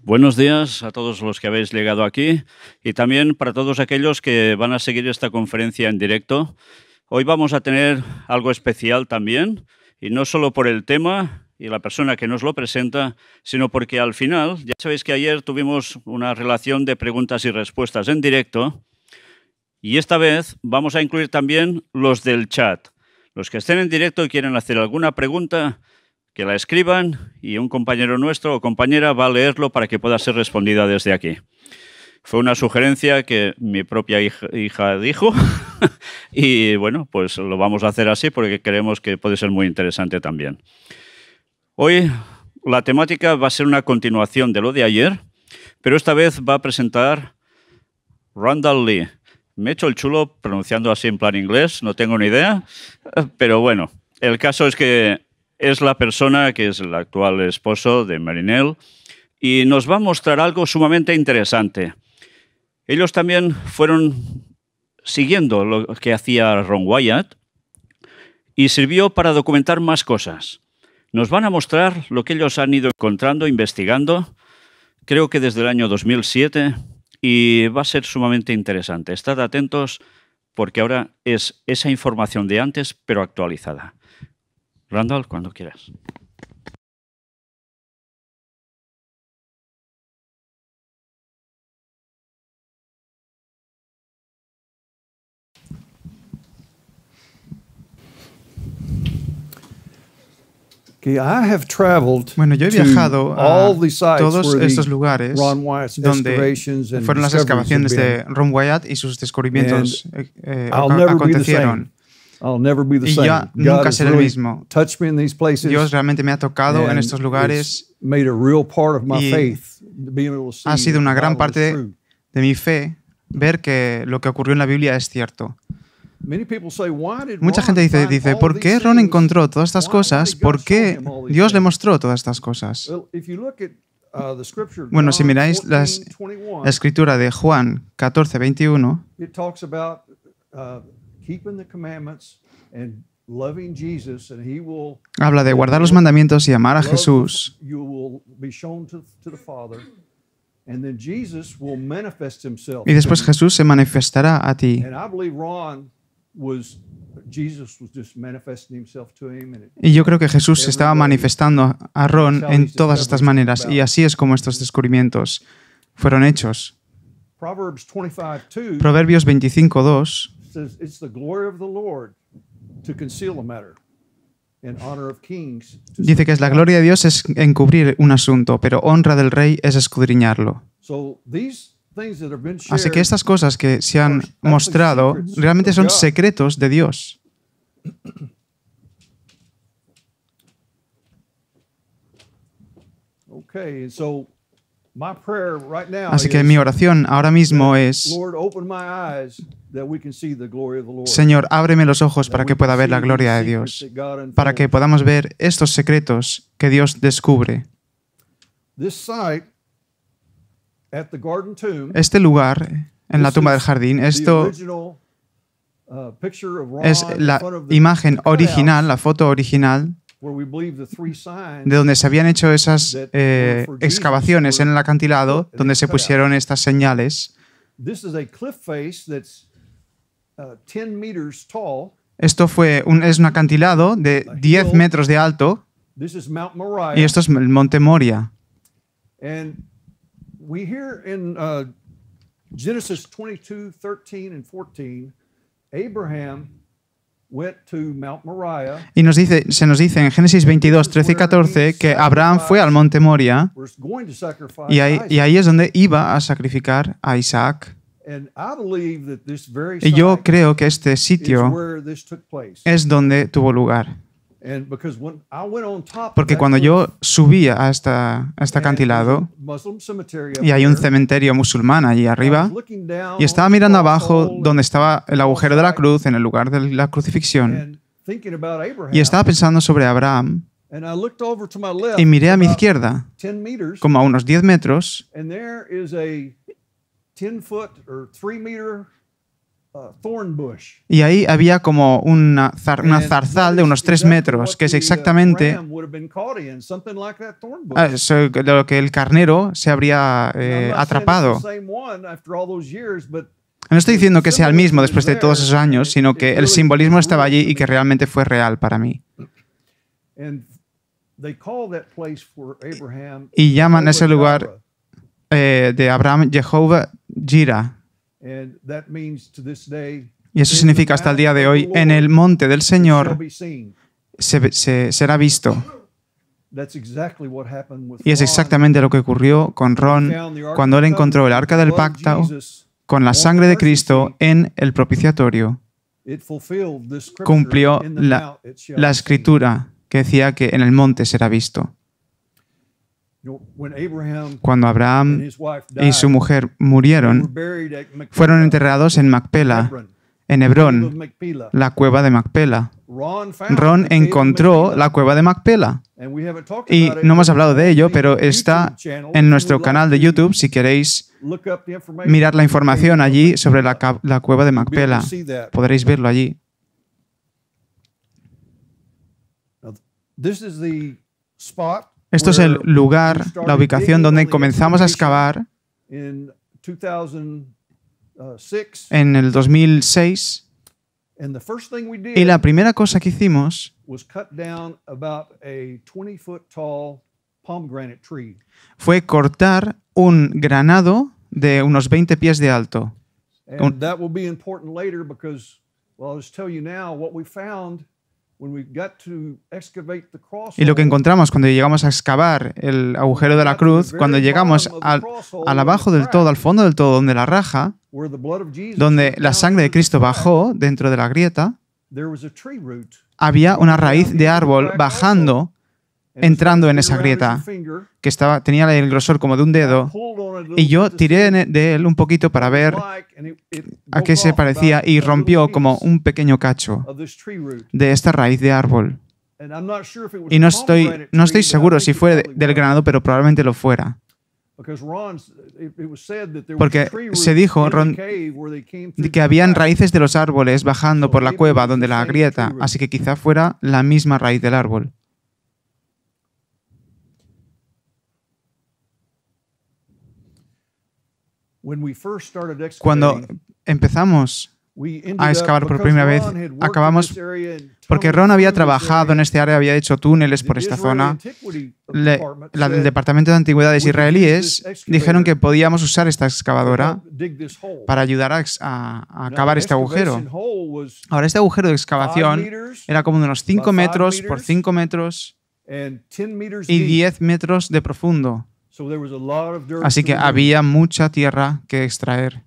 Buenos días a todos los que habéis llegado aquí y también para todos aquellos que van a seguir esta conferencia en directo. Hoy vamos a tener algo especial también, y no solo por el tema y la persona que nos lo presenta, sino porque al final, ya sabéis que ayer tuvimos una relación de preguntas y respuestas en directo, y esta vez vamos a incluir también los del chat. Los que estén en directo y quieren hacer alguna pregunta, que la escriban y un compañero nuestro o compañera va a leerlo para que pueda ser respondida desde aquí. Fue una sugerencia que mi propia hija dijo y bueno, pues lo vamos a hacer así porque creemos que puede ser muy interesante también. Hoy la temática va a ser una continuación de lo de ayer, pero esta vez va a presentar Randall Lee. Me he hecho el chulo pronunciando así en plan inglés, no tengo ni idea, pero bueno, el caso es que es la persona que es el actual esposo de Marinelle y nos va a mostrar algo sumamente interesante. Ellos también fueron siguiendo lo que hacía Ron Wyatt y sirvió para documentar más cosas. Nos van a mostrar lo que ellos han ido encontrando, investigando, creo que desde el año 2007, y va a ser sumamente interesante. Estad atentos porque ahora es esa información de antes, pero actualizada. Randall, cuando quieras. Bueno, yo he viajado a todos estos lugares donde fueron las excavaciones de Ron Wyatt y sus descubrimientos acontecieron. Y ya nunca seré el mismo. Dios realmente me ha tocado en estos lugares y ha sido una gran parte de mi fe ver que lo que ocurrió en la Biblia es cierto. Mucha gente dice, ¿por qué Ron encontró todas estas cosas? ¿Por qué Dios le mostró todas estas cosas? Bueno, si miráis la escritura de Juan 14:21, habla de guardar los mandamientos y amar a Jesús. Y después Jesús se manifestará a ti. Y yo creo que Jesús se estaba manifestando a Ron en todas estas maneras, y así es como estos descubrimientos fueron hechos. Proverbios 25:2 dice que es la gloria de Dios es encubrir un asunto, pero honra del rey es escudriñarlo. Así que estas cosas que se han mostrado realmente son secretos de Dios. Así que mi oración ahora mismo es: Señor, ábreme los ojos para que pueda ver la gloria de Dios, para que podamos ver estos secretos que Dios descubre. Este lugar en la tumba del jardín, esto es la imagen original, la foto original, de donde se habían hecho esas excavaciones en el acantilado, donde se pusieron estas señales. Esto es un acantilado de 10 metros de alto, y esto es el Monte Moria. We hear in Genesis 22, 13 and 14, Abraham went to Mount Moriah. Y se nos dice en Génesis 22, 13 y 14 que Abraham fue al Monte Moria y ahí es donde iba a sacrificar a Isaac. Y yo creo que este sitio es donde tuvo lugar. Porque cuando yo subía a este acantilado, y hay un cementerio musulmán allí arriba, y estaba mirando abajo donde estaba el agujero de la cruz, en el lugar de la crucifixión, y estaba pensando sobre Abraham, y miré a mi izquierda, como a unos 10 metros, Y ahí había como una zarzal de unos 3 metros, que es exactamente lo que el carnero se habría atrapado. No estoy diciendo que sea el mismo después de todos esos años, sino que el simbolismo estaba allí y que realmente fue real para mí. Y llaman ese lugar de Abraham Jehová Jireh. Y eso significa hasta el día de hoy, en el monte del Señor será visto. Y es exactamente lo que ocurrió con Ron cuando él encontró el arca del pacto con la sangre de Cristo en el propiciatorio. Cumplió la escritura que decía que en el monte será visto. Cuando Abraham y su mujer murieron, fueron enterrados en Macpela, en Hebrón, la cueva de Macpela. Ron encontró la cueva de Macpela. Y no hemos hablado de ello, pero está en nuestro canal de YouTube si queréis mirar la información allí sobre la cueva de Macpela. Podréis verlo allí. Esto es el lugar, la ubicación donde comenzamos a excavar en el 2006. Y la primera cosa que hicimos fue cortar un granado de unos 20 pies de alto. Y lo que encontramos cuando llegamos a excavar el agujero de la cruz, cuando llegamos al abajo del todo, al fondo del todo, donde la raja, donde la sangre de Cristo bajó dentro de la grieta, había una raíz de árbol bajando, entrando en esa grieta, que tenía el grosor como de un dedo, y yo tiré de él un poquito para ver a qué se parecía y rompió como un pequeño cacho de esta raíz de árbol. Y no estoy seguro si fue del granado, pero probablemente lo fuera. Porque se dijo que habían raíces de los árboles bajando por la cueva donde la grieta, así que quizá fuera la misma raíz del árbol. Cuando empezamos a excavar por primera vez, acabamos porque Ron había trabajado en este área, había hecho túneles por esta zona. El Departamento de Antigüedades israelíes dijeron que podíamos usar esta excavadora para ayudar a cavar este agujero. Ahora, este agujero de excavación era como de unos 5 metros por 5 metros y 10 metros de profundo. Así que había mucha tierra que extraer.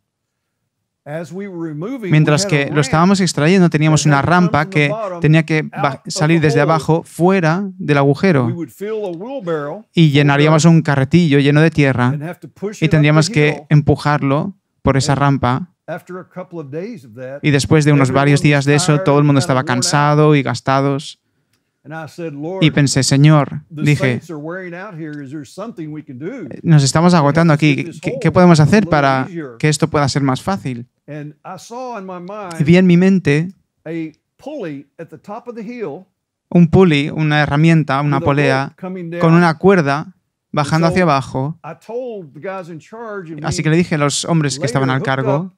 Mientras que lo estábamos extrayendo, teníamos una rampa que tenía que salir desde abajo, fuera del agujero. Y llenaríamos un carretillo lleno de tierra y tendríamos que empujarlo por esa rampa. Y después de unos varios días de eso, todo el mundo estaba cansado y gastados. Y pensé, Señor, dije, nos estamos agotando aquí. ¿Qué podemos hacer para que esto pueda ser más fácil? Y vi en mi mente un pulley, una herramienta, una polea, con una cuerda bajando hacia abajo. Así que le dije a los hombres que estaban al cargo,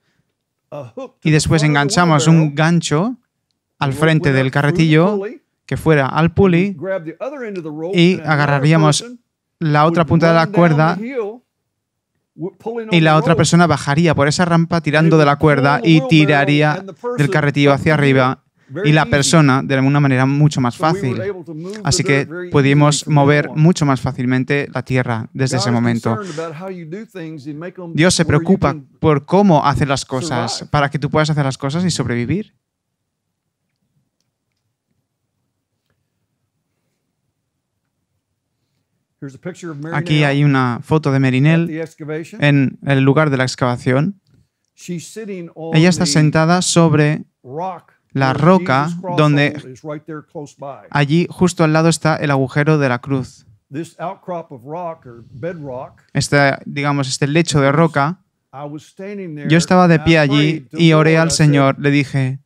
y después enganchamos un gancho al frente del carretillo que fuera al pulley y agarraríamos la otra punta de la cuerda y la otra persona bajaría por esa rampa tirando de la cuerda y tiraría del carretillo hacia arriba y la persona de una manera mucho más fácil. Así que pudimos mover mucho más fácilmente la tierra desde ese momento. Dios se preocupa por cómo hacer las cosas para que tú puedas hacer las cosas y sobrevivir. Aquí hay una foto de Merinel en el lugar de la excavación. Ella está sentada sobre la roca donde allí justo al lado está el agujero de la cruz. Este lecho de roca Yo estaba de pie allí y oré al Señor. Le dije,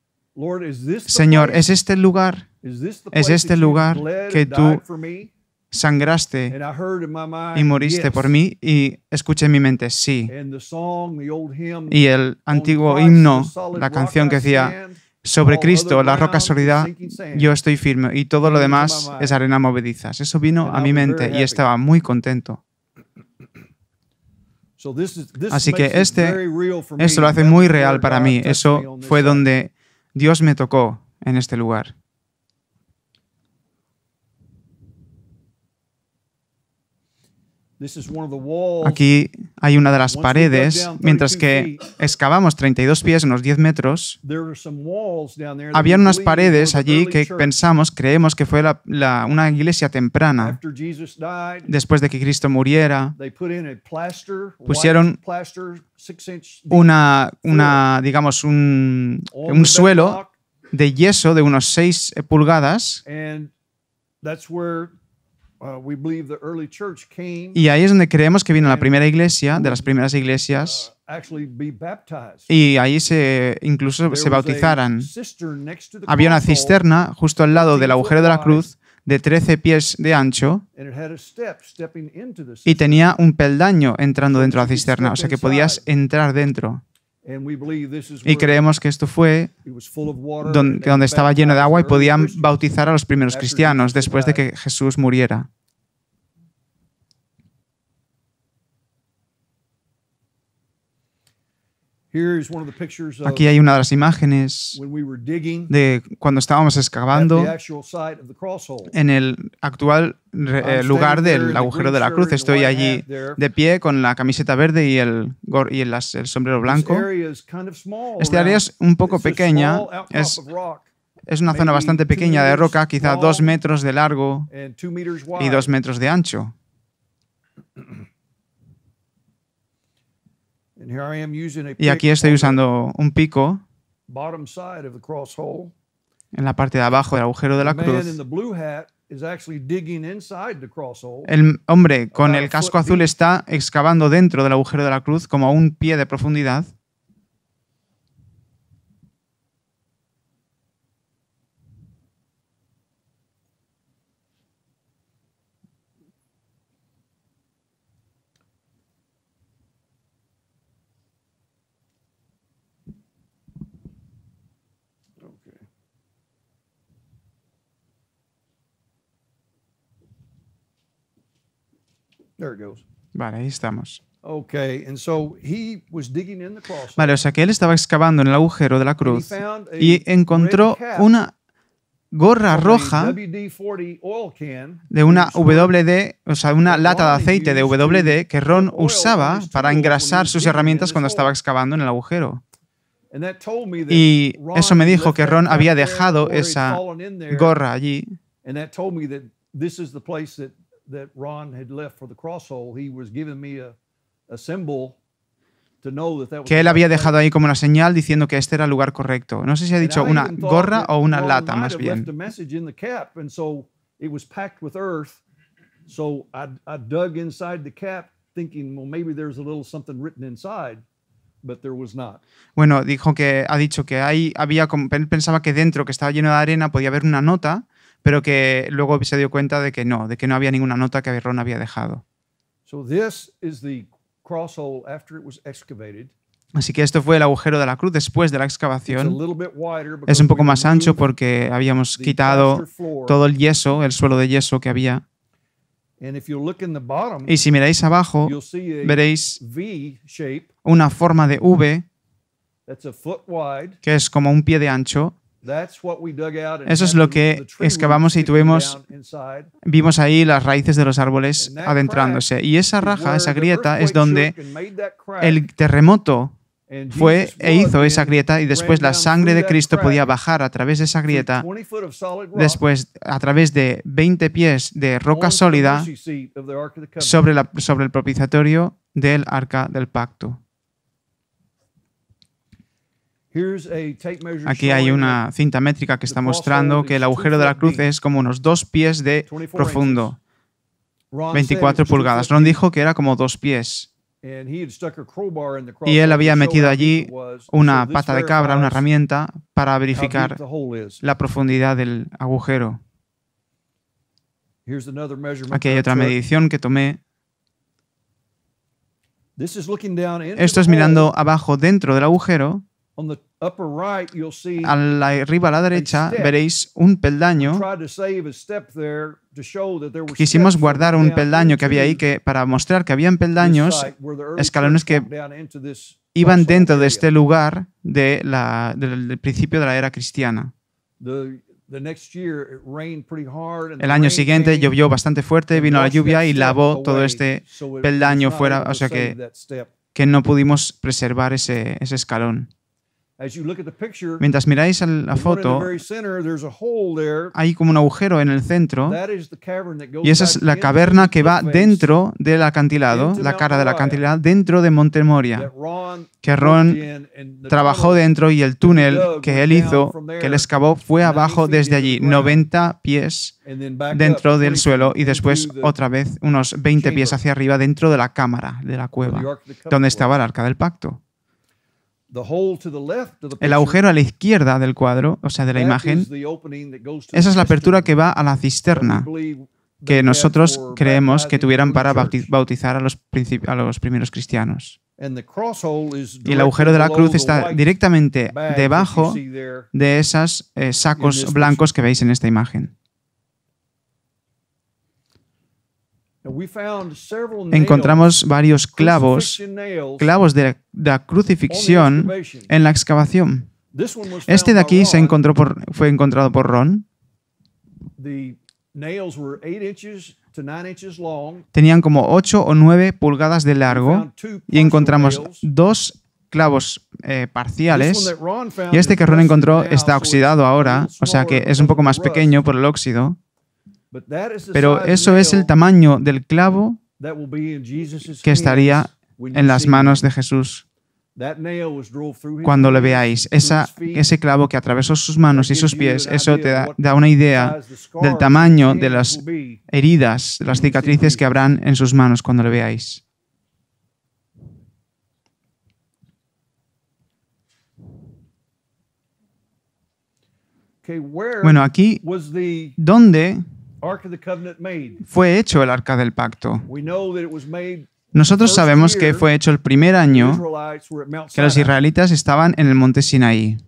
Señor, ¿es este el lugar? ¿Es este el lugar que tú sangraste y moriste por mí? Y escuché en mi mente, sí. Y el antiguo himno, la canción que decía, sobre Cristo, la roca sólida, yo estoy firme y todo lo demás es arena movediza. Eso vino a mi mente y estaba muy contento. Así que esto lo hace muy real para mí. Eso fue donde Dios me tocó en este lugar. Aquí hay una de las paredes. Mientras que excavamos 32 pies, unos 10 metros, habían unas paredes allí que creemos que fue una iglesia temprana. Después de que Cristo muriera, pusieron digamos, un suelo de yeso de unos 6 pulgadas. Y ahí es donde creemos que vino la primera iglesia, de las primeras iglesias, y ahí incluso se bautizaran. Había una cisterna justo al lado del agujero de la cruz de 13 pies de ancho y tenía un peldaño entrando dentro de la cisterna, o sea que podías entrar dentro. Y creemos que esto fue donde estaba lleno de agua y podían bautizar a los primeros cristianos después de que Jesús muriera. Aquí hay una de las imágenes de cuando estábamos excavando en el actual lugar del agujero de la cruz. Estoy allí de pie con la camiseta verde y el sombrero blanco. Este área es un poco pequeña. Es una zona bastante pequeña de roca, quizá 2 metros de largo y 2 metros de ancho. Y aquí estoy usando un pico en la parte de abajo del agujero de la cruz. El hombre con el casco azul está excavando dentro del agujero de la cruz como a 1 pie de profundidad. Vale, ahí estamos. Vale, o sea que él estaba excavando en el agujero de la cruz y encontró una gorra roja de una WD, o sea, una lata de aceite de WD que Ron usaba para engrasar sus herramientas cuando estaba excavando en el agujero. Y eso me dijo que Ron había dejado esa gorra allí. Que él había dejado ahí como una señal diciendo que este era el lugar correcto. No sé si ha dicho una gorra o una lata, más bien. Bueno, ha dicho que ahí había, él pensaba que dentro, que estaba lleno de arena, podía haber una nota, pero que luego se dio cuenta de que no había ninguna nota que Ron había dejado. Así que esto fue el agujero de la cruz después de la excavación. Es un poco más ancho porque habíamos quitado todo el yeso, el suelo de yeso que había. Y si miráis abajo, veréis una forma de V que es como 1 pie de ancho. Eso es lo que excavamos y vimos ahí las raíces de los árboles adentrándose. Y esa raja, esa grieta, es donde el terremoto fue e hizo esa grieta y después la sangre de Cristo podía bajar a través de esa grieta, después a través de 20 pies de roca sólida sobre el propiciatorio del Arca del Pacto. Aquí hay una cinta métrica que está mostrando que el agujero de la cruz es como unos 2 pies de profundo, 24 pulgadas. Ron dijo que era como 2 pies. Y él había metido allí una pata de cabra, una herramienta, para verificar la profundidad del agujero. Aquí hay otra medición que tomé. Esto es mirando abajo dentro del agujero. Arriba a la derecha veréis un peldaño. Quisimos guardar un peldaño que había ahí para mostrar que habían peldaños, escalones que iban dentro de este lugar del principio de la era cristiana. El año siguiente llovió bastante fuerte, vino la lluvia y lavó todo este peldaño fuera, o sea que no pudimos preservar ese escalón. Mientras miráis la foto, hay como un agujero en el centro y esa es la caverna que va dentro del acantilado, la cara del acantilado, dentro de Monte Moria, que Ron trabajó dentro y el túnel que él hizo, que él excavó, fue abajo desde allí, 90 pies dentro del suelo y después otra vez unos 20 pies hacia arriba dentro de la cámara, de la cueva, donde estaba el Arca del Pacto. El agujero a la izquierda del cuadro, o sea, de la imagen, esa es la apertura que va a la cisterna, que nosotros creemos que tuvieran para bautizar a los primeros cristianos. Y el agujero de la cruz está directamente debajo de esos sacos blancos que veis en esta imagen. Encontramos varios clavos de la crucifixión en la excavación. Este de aquí fue encontrado por Ron. Tenían como 8 o 9 pulgadas de largo y encontramos 2 clavos parciales. Y este que Ron encontró está oxidado ahora, o sea que es un poco más pequeño por el óxido. Pero eso es el tamaño del clavo que estaría en las manos de Jesús cuando le veáis. Ese clavo que atravesó sus manos y sus pies, eso te da una idea del tamaño de las heridas, de las cicatrices que habrán en sus manos cuando le veáis. Bueno, aquí, ¿dónde fue hecho el Arca del Pacto? Nosotros sabemos que fue hecho el primer año que los israelitas estaban en el monte Sinaí.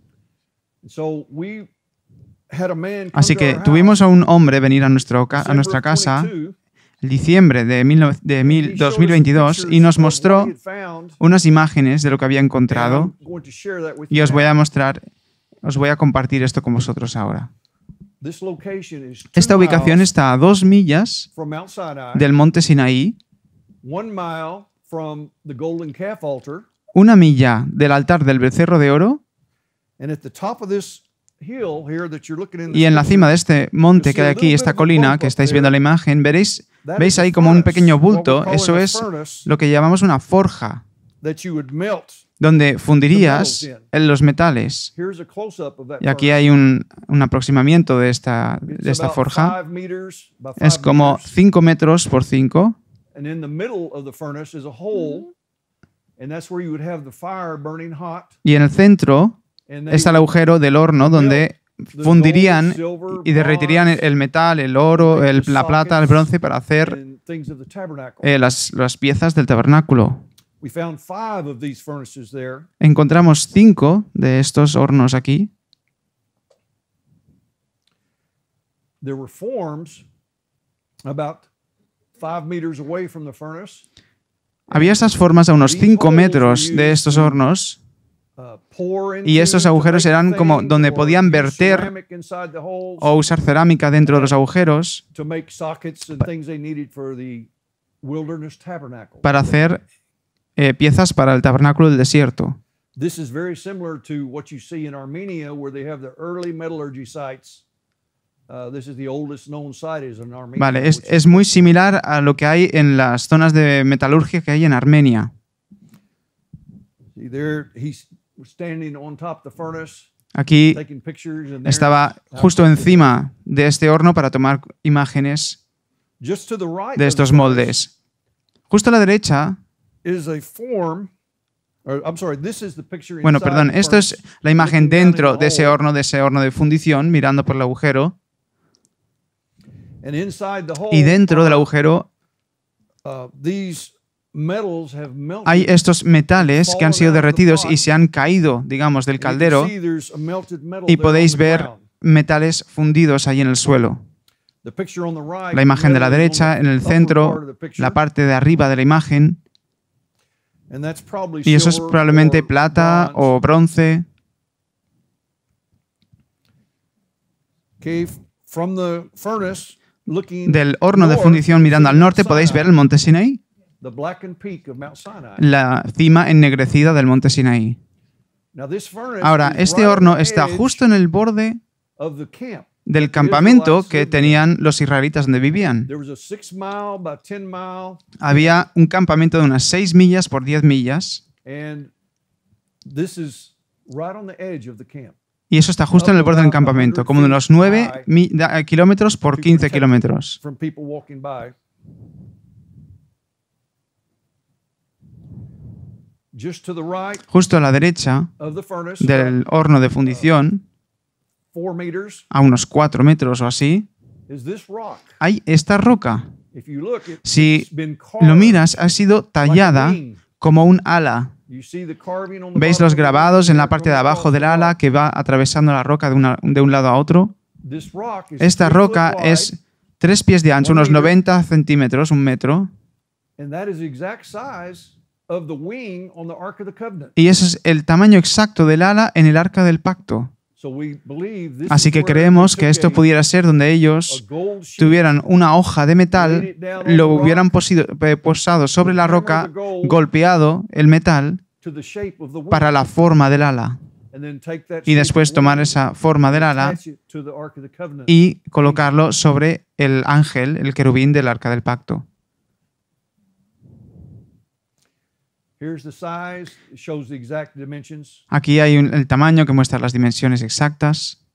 Así que tuvimos a un hombre venir a nuestra casa en diciembre de 2022 y nos mostró unas imágenes de lo que había encontrado y os voy a compartir esto con vosotros ahora. Esta ubicación está a 2 millas del monte Sinaí, 1 milla del altar del becerro de oro, y en la cima de este monte que hay aquí, esta colina que estáis viendo en la imagen, veis ahí como un pequeño bulto. Eso es lo que llamamos una forja, donde fundirías los metales. Y aquí hay un aproximamiento de esta forja. Es como 5 metros por 5. Y en el centro está el agujero del horno donde fundirían y derretirían el metal, el oro, la plata, el bronce para hacer las piezas del tabernáculo. Encontramos 5 de estos hornos aquí. Había esas formas a unos 5 metros de estos hornos y estos agujeros eran como donde podían verter o usar cerámica dentro de los agujeros para hacer piezas para el tabernáculo del desierto. Vale, es muy similar a lo que hay en las zonas de metalurgia que hay en Armenia. Aquí estaba justo encima de este horno para tomar imágenes de estos moldes. Justo a la derecha Bueno, perdón, esto es la imagen dentro de ese horno de fundición, mirando por el agujero. Y dentro del agujero hay estos metales que han sido derretidos y se han caído, digamos, del caldero, y podéis ver metales fundidos ahí en el suelo. La imagen de la derecha, en el centro, la parte de arriba de la imagen, y eso es probablemente plata o bronce. Del horno de fundición mirando al norte podéis ver el monte Sinaí, la cima ennegrecida del monte Sinaí. Ahora, este horno está justo en el borde del campamento que tenían los israelitas donde vivían. Había un campamento de unas 6 millas por 10 millas. Y eso está justo en el borde del campamento, como de unos 9 kilómetros por 15 kilómetros. Justo a la derecha del horno de fundición, a unos 4 metros o así, hay esta roca. Si lo miras, ha sido tallada como un ala. ¿Veis los grabados en la parte de abajo del ala que va atravesando la roca de un lado a otro? Esta roca es 3 pies de ancho, unos 90 centímetros, 1 metro. Y ese es el tamaño exacto del ala en el Arca del Pacto. Así que creemos que esto pudiera ser donde ellos tuvieran una hoja de metal, lo hubieran posado sobre la roca, golpeado el metal para la forma del ala. Y después tomar esa forma del ala y colocarlo sobre el ángel, el querubín del Arca del Pacto. Aquí hay el tamaño que muestra las dimensiones exactas.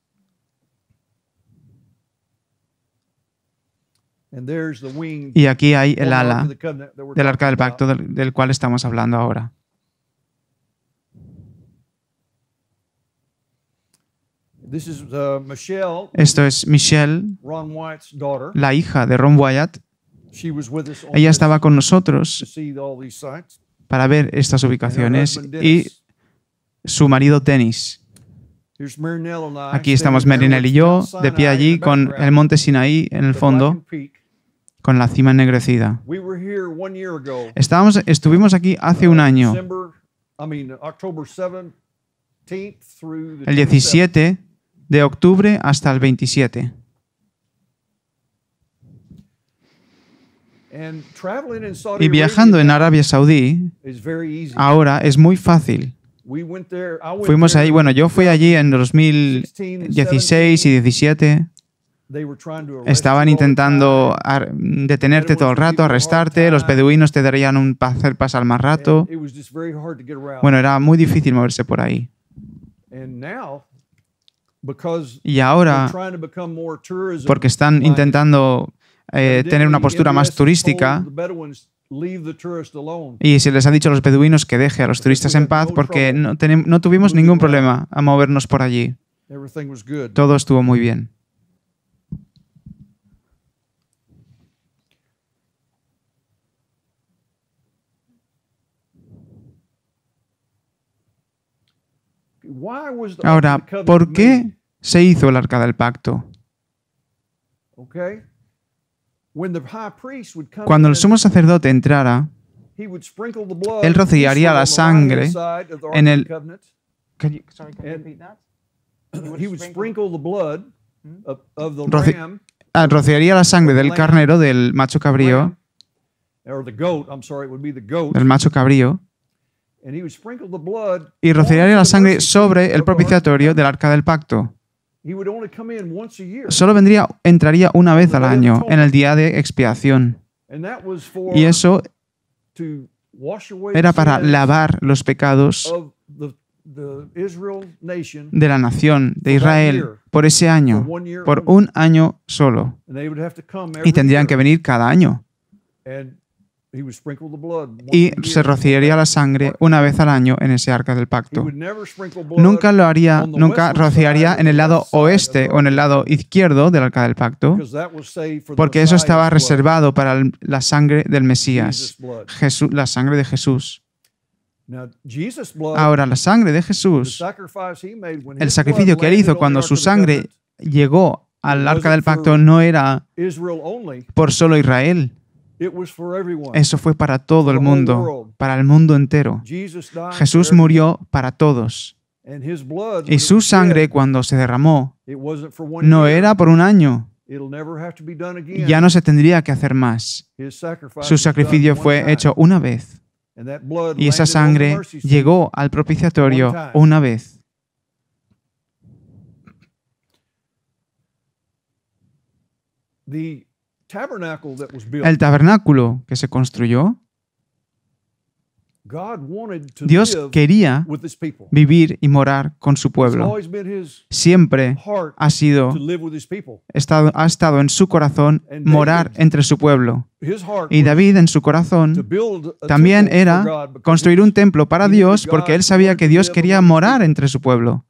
Y aquí hay el ala del Arca del Pacto del cual estamos hablando ahora. Esto es Michelle, la hija de Ron Wyatt. Ella estaba con nosotros para ver estas ubicaciones, y su marido Dennis. Aquí estamos Marinel y yo, de pie allí con el monte Sinaí en el fondo, con la cima ennegrecida. Estuvimos aquí hace un año, el 17 de octubre hasta el 27. Y viajando en Arabia Saudí, ahora es muy fácil. Fuimos ahí, bueno, yo fui allí en 2016 y 17. Estaban intentando detenerte todo el rato, arrestarte, los beduinos te darían hacer pasar más rato. Bueno, era muy difícil moverse por ahí. Y ahora, porque están intentando tener una postura más turística, y se les ha dicho a los beduinos que deje a los turistas en paz, porque no tuvimos ningún problema a movernos por allí. Todo estuvo muy bien. Ahora, ¿por qué se hizo el Arca del Pacto? Cuando el sumo sacerdote entrara, él rociaría la sangre en el... Rociaría la sangre del carnero, del macho cabrío, y rociaría la sangre sobre el propiciatorio del Arca del Pacto. Solo entraría una vez al año, en el día de expiación. Y eso era para lavar los pecados de la nación de Israel por ese año, por un año solo. Y tendrían que venir cada año. y se rociaría la sangre una vez al año en ese arca del pacto. Nunca lo haría, nunca rociaría en el lado oeste o en el lado izquierdo del arca del pacto, porque eso estaba reservado para la sangre del Mesías, la sangre de Jesús. Ahora, la sangre de Jesús, el sacrificio que él hizo cuando su sangre llegó al arca del pacto, no era por solo Israel. Eso fue para todo el mundo, para el mundo entero. Jesús murió para todos. Y su sangre, cuando se derramó, no era por un año. Ya no se tendría que hacer más. Su sacrificio fue hecho una vez. Y esa sangre llegó al propiciatorio una vez. El tabernáculo que se construyó, Dios quería vivir y morar con su pueblo. Siempre ha estado en su corazón morar entre su pueblo. Y David en su corazón también era construir un templo para Dios porque él sabía que Dios quería morar entre su pueblo.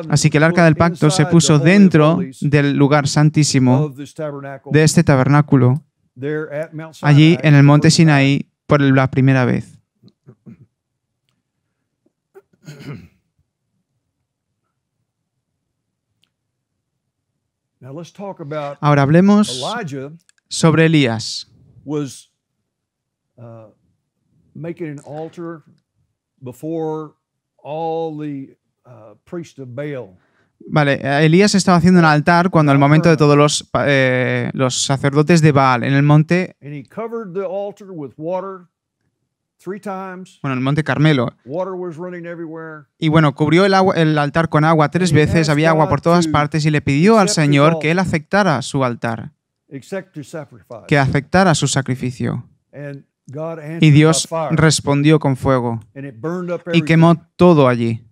Así que el arca del pacto se puso dentro del lugar santísimo de este tabernáculo, allí en el monte Sinaí, por la primera vez. Ahora hablemos sobre Elías. Vale, Elías estaba haciendo un altar cuando al momento de todos los sacerdotes de Baal en el monte, el monte Carmelo. Y bueno, cubrió el altar con agua 3 veces, había agua por todas partes y le pidió al Señor que él aceptara su altar, que aceptara su sacrificio. Y Dios respondió con fuego y quemó todo allí.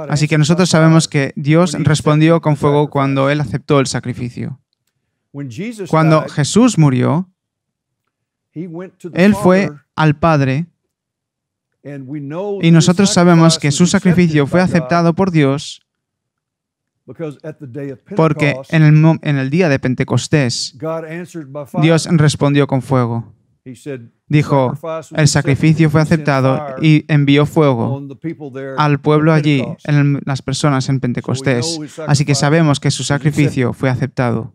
Así que nosotros sabemos que Dios respondió con fuego cuando Él aceptó el sacrificio. Cuando Jesús murió, Él fue al Padre y nosotros sabemos que su sacrificio fue aceptado por Dios porque en el día de Pentecostés Dios respondió con fuego. Dijo, el sacrificio fue aceptado y envió fuego al pueblo allí, las personas en Pentecostés. Así que sabemos que su sacrificio fue aceptado.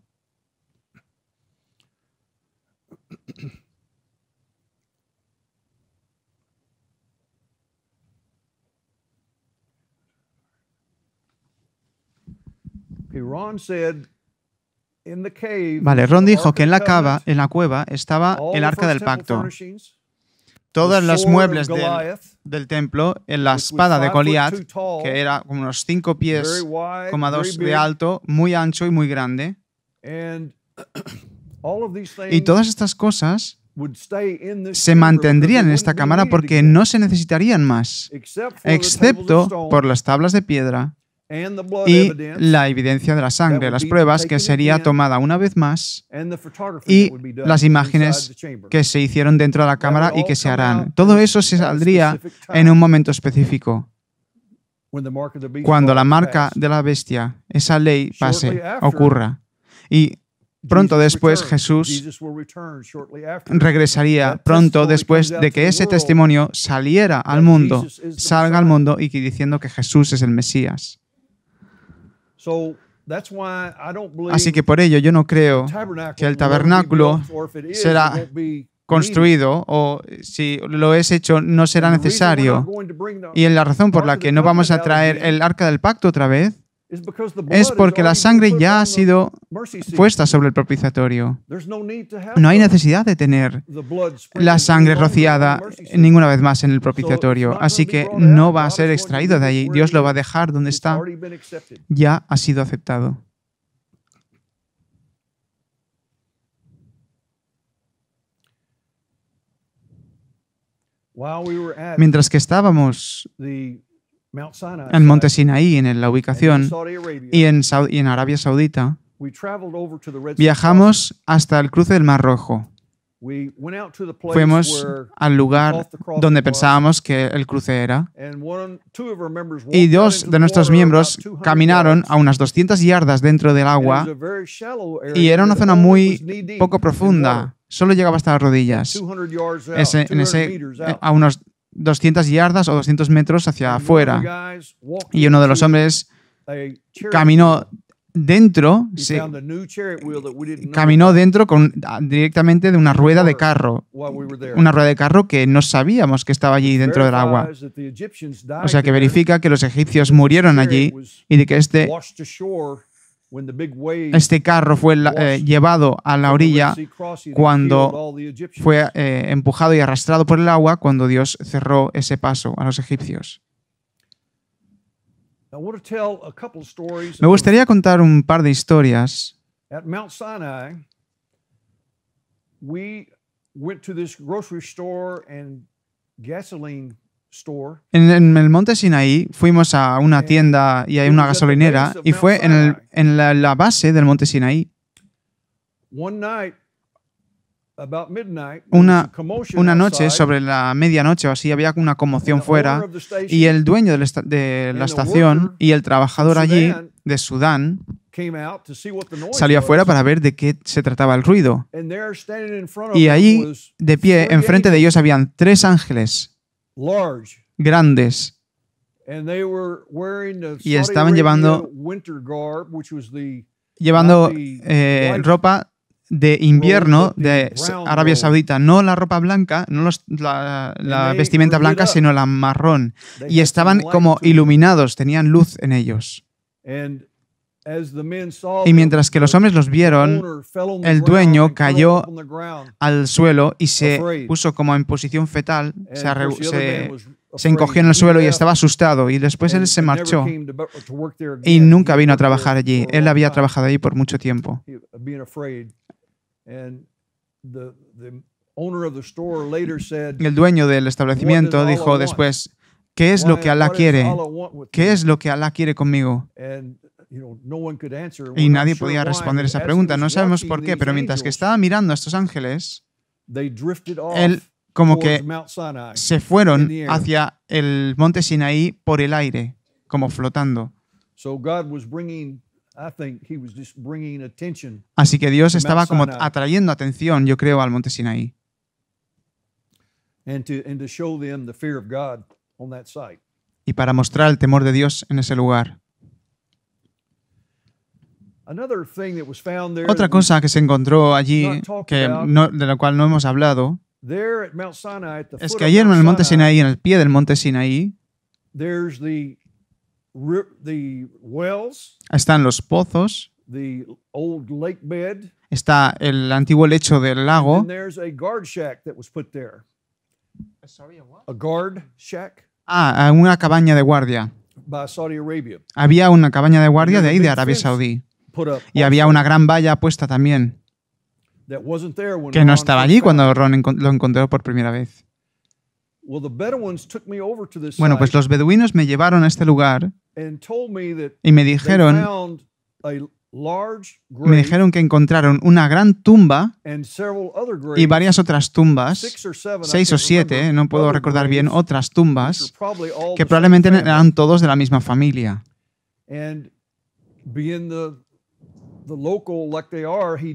Vale, Ron dijo que en la cueva estaba el arca del pacto. Todos los muebles del templo, en la espada de Goliat, que era como unos 5 pies, 2 de alto, muy ancho y muy grande. Y todas estas cosas se mantendrían en esta cámara porque no se necesitarían más, excepto por las tablas de piedra y la evidencia de la sangre, las pruebas que sería tomada una vez más y las imágenes que se hicieron dentro de la cámara y que se harán. Todo eso se saldría en un momento específico, cuando la marca de la bestia, esa ley ocurra. Y pronto después Jesús regresaría, pronto después de que ese testimonio salga al mundo y diciendo que Jesús es el Mesías. Así que por ello yo no creo que el tabernáculo será construido o si lo es hecho no será necesario. Y la razón por la que no vamos a traer el arca del pacto otra vez es porque la sangre ya ha sido puesta sobre el propiciatorio. No hay necesidad de tener la sangre rociada ninguna vez más en el propiciatorio. Así que no va a ser extraído de allí. Dios lo va a dejar donde está. Ya ha sido aceptado. Mientras que estábamos el monte Sinaí, en la ubicación, y en Arabia Saudita, viajamos hasta el cruce del Mar Rojo. Fuimos al lugar donde pensábamos que el cruce era, y dos de nuestros miembros caminaron a unas 200 yardas dentro del agua, y era una zona muy poco profunda, solo llegaba hasta las rodillas, a unos 200 yardas o 200 metros hacia afuera. Y uno de los hombres caminó dentro, directamente de una rueda de carro. Una rueda de carro que no sabíamos que estaba allí dentro del agua. O sea que verifica que los egipcios murieron allí y de que este carro fue llevado a la orilla cuando fue empujado y arrastrado por el agua cuando Dios cerró ese paso a los egipcios. Me gustaría contar un par de historias. At Mount Sinai, we went to this grocery store and gasoline store. En el monte Sinaí fuimos a una tienda y hay una gasolinera y fue en la base del monte Sinaí. Una noche, sobre la medianoche o así, había una conmoción fuera y el dueño de la estación y el trabajador allí de Sudán salió afuera para ver de qué se trataba el ruido. Y allí, de pie, enfrente de ellos, habían 3 ángeles grandes y estaban llevando ropa de invierno de Arabia Saudita, no la ropa blanca, no la vestimenta blanca, sino la marrón. Y estaban como iluminados, tenían luz en ellos. Y mientras que los hombres los vieron, el dueño cayó al suelo y se puso como en posición fetal, se encogió en el suelo y estaba asustado. Y después él se marchó y nunca vino a trabajar allí. Él había trabajado allí por mucho tiempo. El dueño del establecimiento dijo después, ¿qué es lo que Alá quiere? ¿Qué es lo que Alá quiere conmigo? Y nadie podía responder esa pregunta. No sabemos por qué, pero mientras que estaba mirando a estos ángeles, él como que se fueron hacia el monte Sinaí por el aire, como flotando. Así que Dios estaba como atrayendo atención, yo creo, al monte Sinaí. Y para mostrar el temor de Dios en ese lugar. Otra cosa que se encontró allí, de la cual no hemos hablado, es que ayer en el monte Sinaí, en el pie del monte Sinaí, están los pozos, está el antiguo lecho del lago, una cabaña de guardia. Había una cabaña de guardia de ahí, de Arabia Saudí. Y había una gran valla puesta también, que no estaba allí cuando Ron lo encontró por primera vez. Bueno, pues los beduinos me llevaron a este lugar y me dijeron que encontraron una gran tumba y varias otras tumbas, 6 o 7, no puedo recordar bien, otras tumbas, que probablemente eran todos de la misma familia.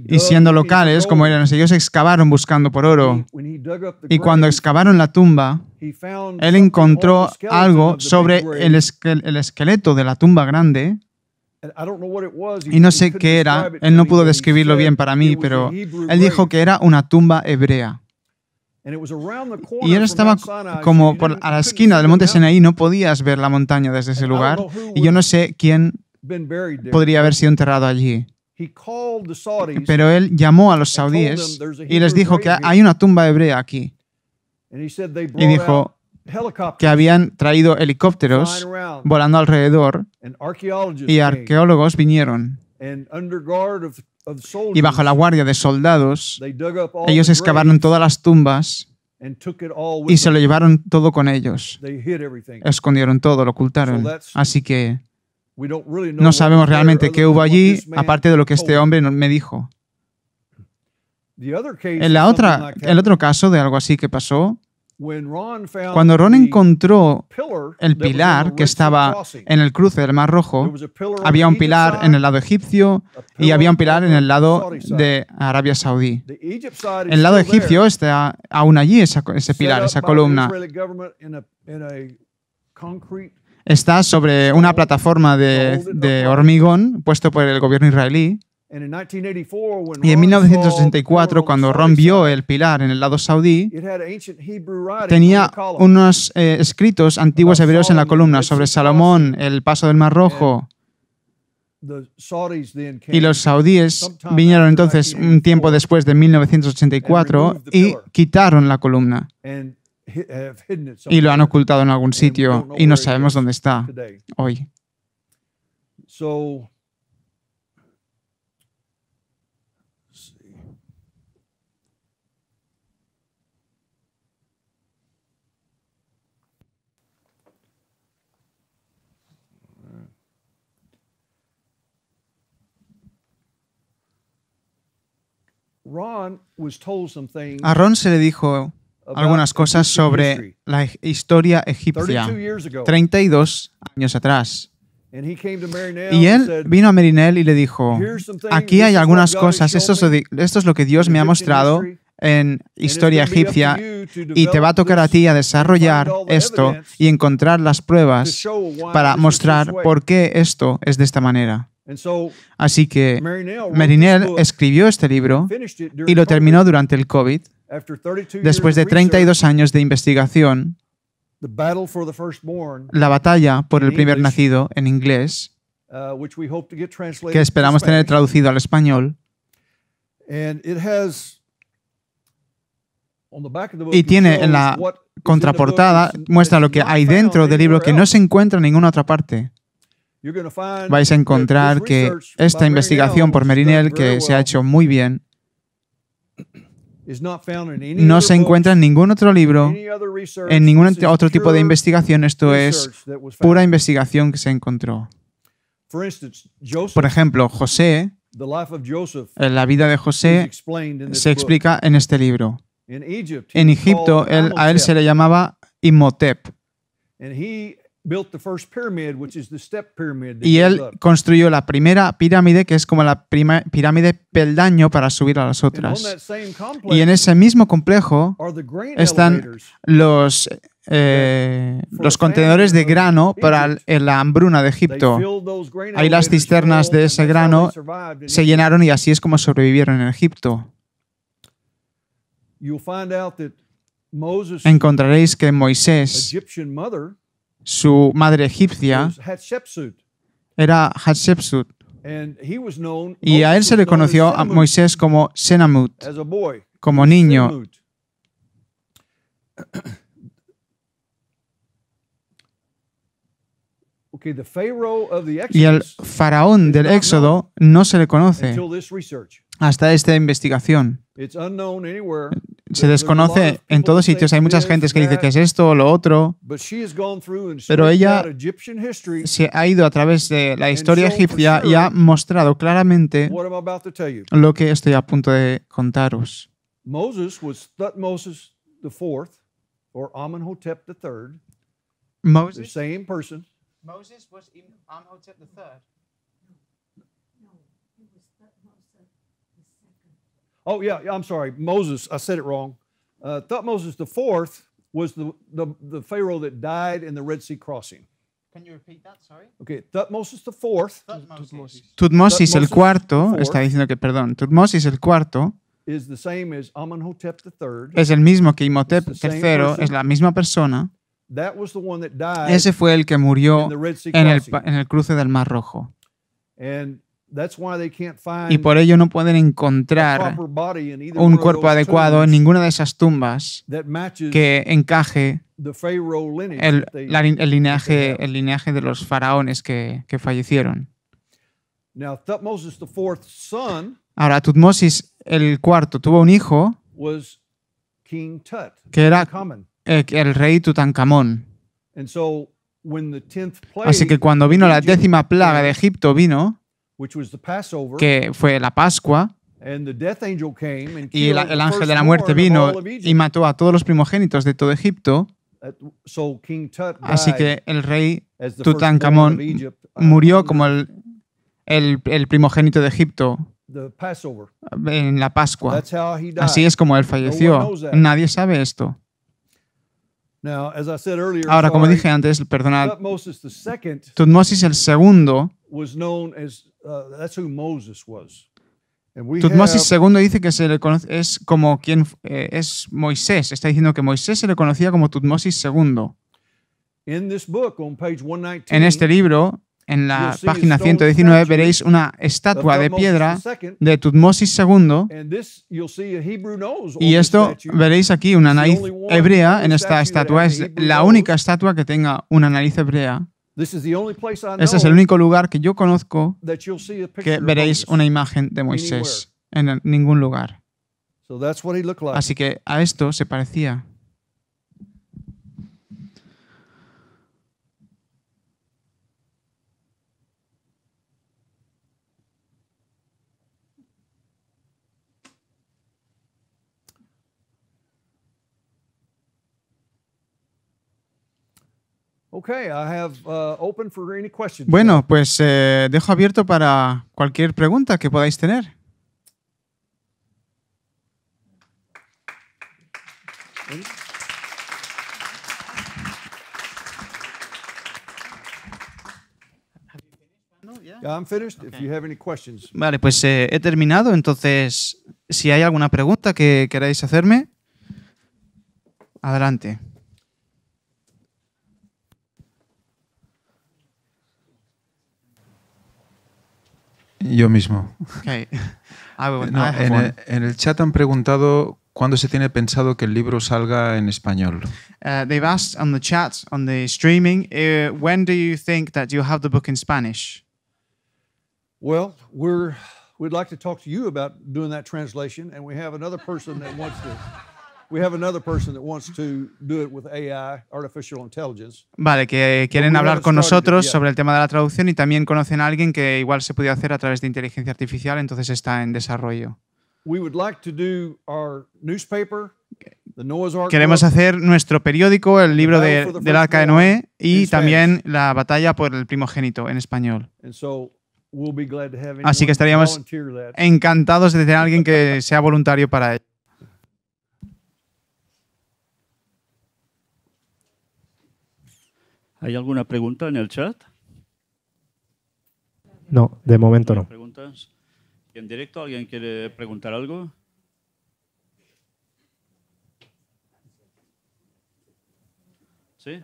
Y siendo locales, como eran, ellos excavaron buscando por oro. Y cuando excavaron la tumba, él encontró algo sobre el esqueleto de la tumba grande. Y no sé qué era, él no pudo describirlo bien para mí, pero él dijo que era una tumba hebrea. Y él estaba como a la esquina del monte Sinaí, no podías ver la montaña desde ese lugar. Y yo no sé quién podría haber sido enterrado allí. Pero él llamó a los saudíes y les dijo que hay una tumba hebrea aquí. Y dijo que habían traído helicópteros volando alrededor y arqueólogos vinieron. Y bajo la guardia de soldados, ellos excavaron todas las tumbas y se lo llevaron todo con ellos. Escondieron todo, lo ocultaron. Así que no sabemos realmente qué hubo allí, aparte de lo que este hombre me dijo. El otro caso de algo así que pasó, cuando Ron encontró el pilar que estaba en el cruce del Mar Rojo, había un pilar en el lado egipcio y había un pilar en el lado de Arabia Saudí. El lado egipcio está aún allí, ese pilar, esa columna. Está sobre una plataforma de hormigón puesto por el gobierno israelí. Y en 1964, cuando Ron vio el pilar en el lado saudí, tenía unos escritos antiguos hebreos en la columna sobre Salomón, el paso del Mar Rojo. Y los saudíes vinieron entonces un tiempo después de 1984 y quitaron la columna. Y lo han ocultado en algún sitio y no sabemos dónde está hoy. A Ron se le dijo algunas cosas sobre la historia egipcia 32 años atrás. Y él vino a Marinel y le dijo, aquí hay algunas cosas, esto es lo que Dios me ha mostrado en historia egipcia y te va a tocar a ti a desarrollar esto y encontrar las pruebas para mostrar por qué esto es de esta manera. Así que Marinel escribió este libro y lo terminó durante el COVID, después de 32 años de investigación, la batalla por el primer nacido en inglés, que esperamos tener traducido al español. Y tiene en la contraportada, muestra lo que hay dentro del libro que no se encuentra en ninguna otra parte. Vais a encontrar que esta investigación por Marinel, que se ha hecho muy bien, no se encuentra en ningún otro libro, en ningún otro tipo de investigación. Esto es pura investigación que se encontró. Por ejemplo, José, la vida de José se explica en este libro. En Egipto, a él se le llamaba Imhotep. Y él construyó la primera pirámide, que es como la pirámide peldaño para subir a las otras. Y en ese mismo complejo están los contenedores de grano para la hambruna de Egipto. Ahí las cisternas de ese grano se llenaron y así es como sobrevivieron en Egipto. Encontraréis que Moisés, su madre egipcia, era Hatshepsut. Y a él se le conoció a Moisés como Senamut, como niño. Y el faraón del Éxodo no se le conoce hasta esta investigación. Se desconoce en todos sitios. Hay muchas gentes que dicen que es esto o lo otro. Pero ella se ha ido a través de la historia egipcia y ha mostrado claramente lo que estoy a punto de contaros. Moses was Amenhotep III. Oh, yeah, I'm sorry. Moses, I said it wrong. Thutmose IV was the pharaoh that died in the Red Sea crossing. Can you repeat that? Sorry. Okay, Thutmose IV. Tutmosis el cuarto, está diciendo que, perdón, Tutmosis el cuarto es el mismo que Imhotep III, es la misma persona. Ese fue el que murió en el cruce del Mar Rojo. Y por ello no pueden encontrar un cuerpo adecuado en ninguna de esas tumbas que encaje el linaje de los faraones que fallecieron. Ahora, Tutmosis el cuarto tuvo un hijo que era el rey Tutankamón. Así que cuando vino la 10ª plaga de Egipto, que fue la Pascua, y el ángel de la muerte vino y mató a todos los primogénitos de todo Egipto. Así que el rey Tutankamón murió como el primogénito de Egipto en la Pascua. Así es como él falleció. Nadie sabe esto. Ahora, como dije antes, perdonad, Tutmosis el segundo, Tutmosis II dice que se le conoce, es como quien es Moisés. Está diciendo que Moisés se le conocía como Tutmosis II. En este libro, en la página 119, veréis una estatua de piedra de Tutmosis II. Y esto, veréis aquí una nariz hebrea en esta estatua. Es la única estatua que tenga una nariz hebrea. Este es el único lugar que yo conozco que veréis una imagen de Moisés. En ningún lugar. Así que a esto se parecía. Bueno, pues dejo abierto para cualquier pregunta que podáis tener. Vale, pues he terminado. Entonces, si hay alguna pregunta que queráis hacerme, adelante. Yo mismo. Okay. En el chat han preguntado cuándo se tiene pensado que el libro salga en español. They've asked on the chat, on the streaming, when do you think that you'll have the book in Spanish? Well, we'd like to talk to you about doing that translation, and we have another person that wants to. We have another person that wants to do it with AI, artificial intelligence. Vale, que quieren hablar con nosotros sobre el tema de la traducción y también conocen a alguien que igual se puede hacer a través de inteligencia artificial, entonces está en desarrollo. We would like to do our newspaper, the Noah's Ark. Queremos hacer nuestro periódico, el libro del Arca de Noé, y también la batalla por el primogénito en español. Así que estaríamos encantados de tener a alguien que sea voluntario para ello. ¿Hay alguna pregunta en el chat? No, de momento no. ¿Preguntas? ¿En directo alguien quiere preguntar algo? ¿Sí?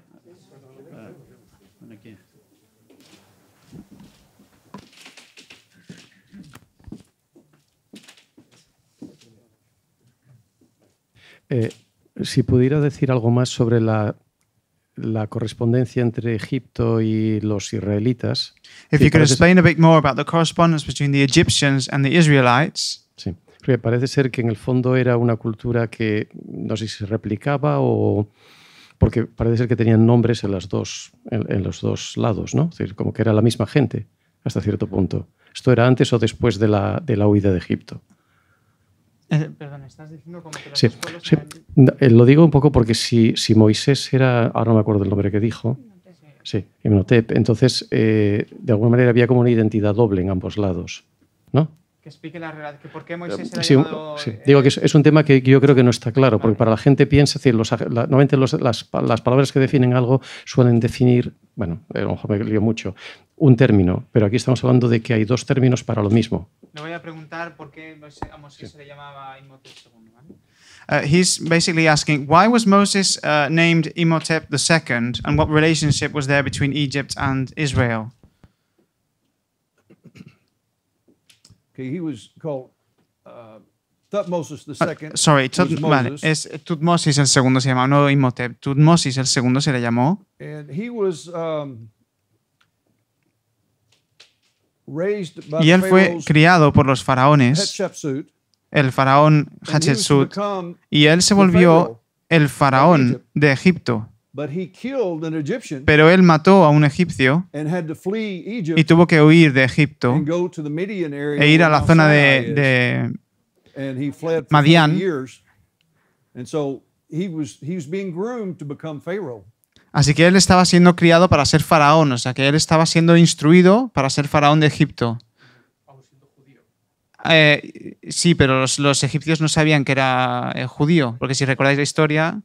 Ven aquí. Si pudiera decir algo más sobre la correspondencia entre Egipto y los israelitas. If you could explain a bit more about the correspondence between the Egyptians and the Israelites. Sí, porque parece ser que en el fondo era una cultura que no sé si se replicaba o porque parece ser que tenían nombres en los dos lados, ¿no? Es decir, como que era la misma gente hasta cierto punto. ¿Esto era antes o después de la huida de Egipto? Perdón, ¿estás diciendo como que los sí. Lo digo un poco porque si Moisés era, ahora no me acuerdo el nombre que dijo, sí, Imhotep, entonces de alguna manera había como una identidad doble en ambos lados, ¿no? Que explique la realidad, que por qué Moisés era llamado... Sí. Digo que es un tema que yo creo que no está claro, porque para la gente piensa, es decir, normalmente las palabras que definen algo suelen definir, bueno, a lo mejor me lío mucho, un término, pero aquí estamos hablando de que hay dos términos para lo mismo. Le voy a preguntar por qué a Moisés se le llamaba Imhotep II. He's basically asking, why was Moses named Imhotep II, and what relationship was there between Egypt and Israel? Okay, he was called Thutmose II. Sorry, vale, es Tutmosis el segundo se llama, no Imhotep. Tutmosis el segundo se le llamó. And he was raised by y él fue criado por los faraones el faraón Hatshepsut, y él se volvió el faraón de Egipto. Pero él mató a un egipcio y tuvo que huir de Egipto e ir a la zona de Madián. Así que él estaba siendo criado para ser faraón, o sea que él estaba siendo instruido para ser faraón de Egipto. Sí, pero los egipcios no sabían que era judío, porque si recordáis la historia,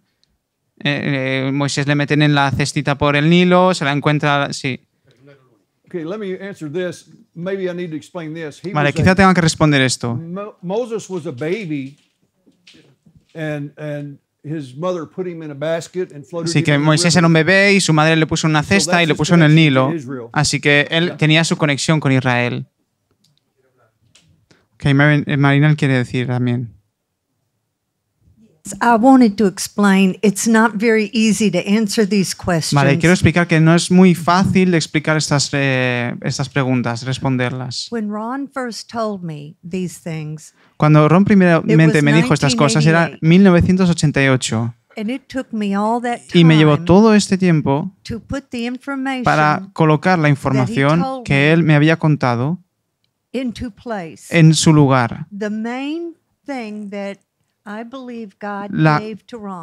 Moisés le meten en la cestita por el Nilo, se la encuentra, sí. Vale, quizá tenga que responder esto. Moses was a baby Así que Moisés era un bebé y su madre le puso en una cesta y le puso en el Nilo. Así que él tenía su conexión con Israel. Ok, Marina quiere decir también. Vale, quiero explicar que no es muy fácil de explicar estas preguntas, responderlas. Cuando Ron primeramente me dijo estas cosas era 1988 y me llevó todo este tiempo para colocar la información que él me había contado en su lugar. La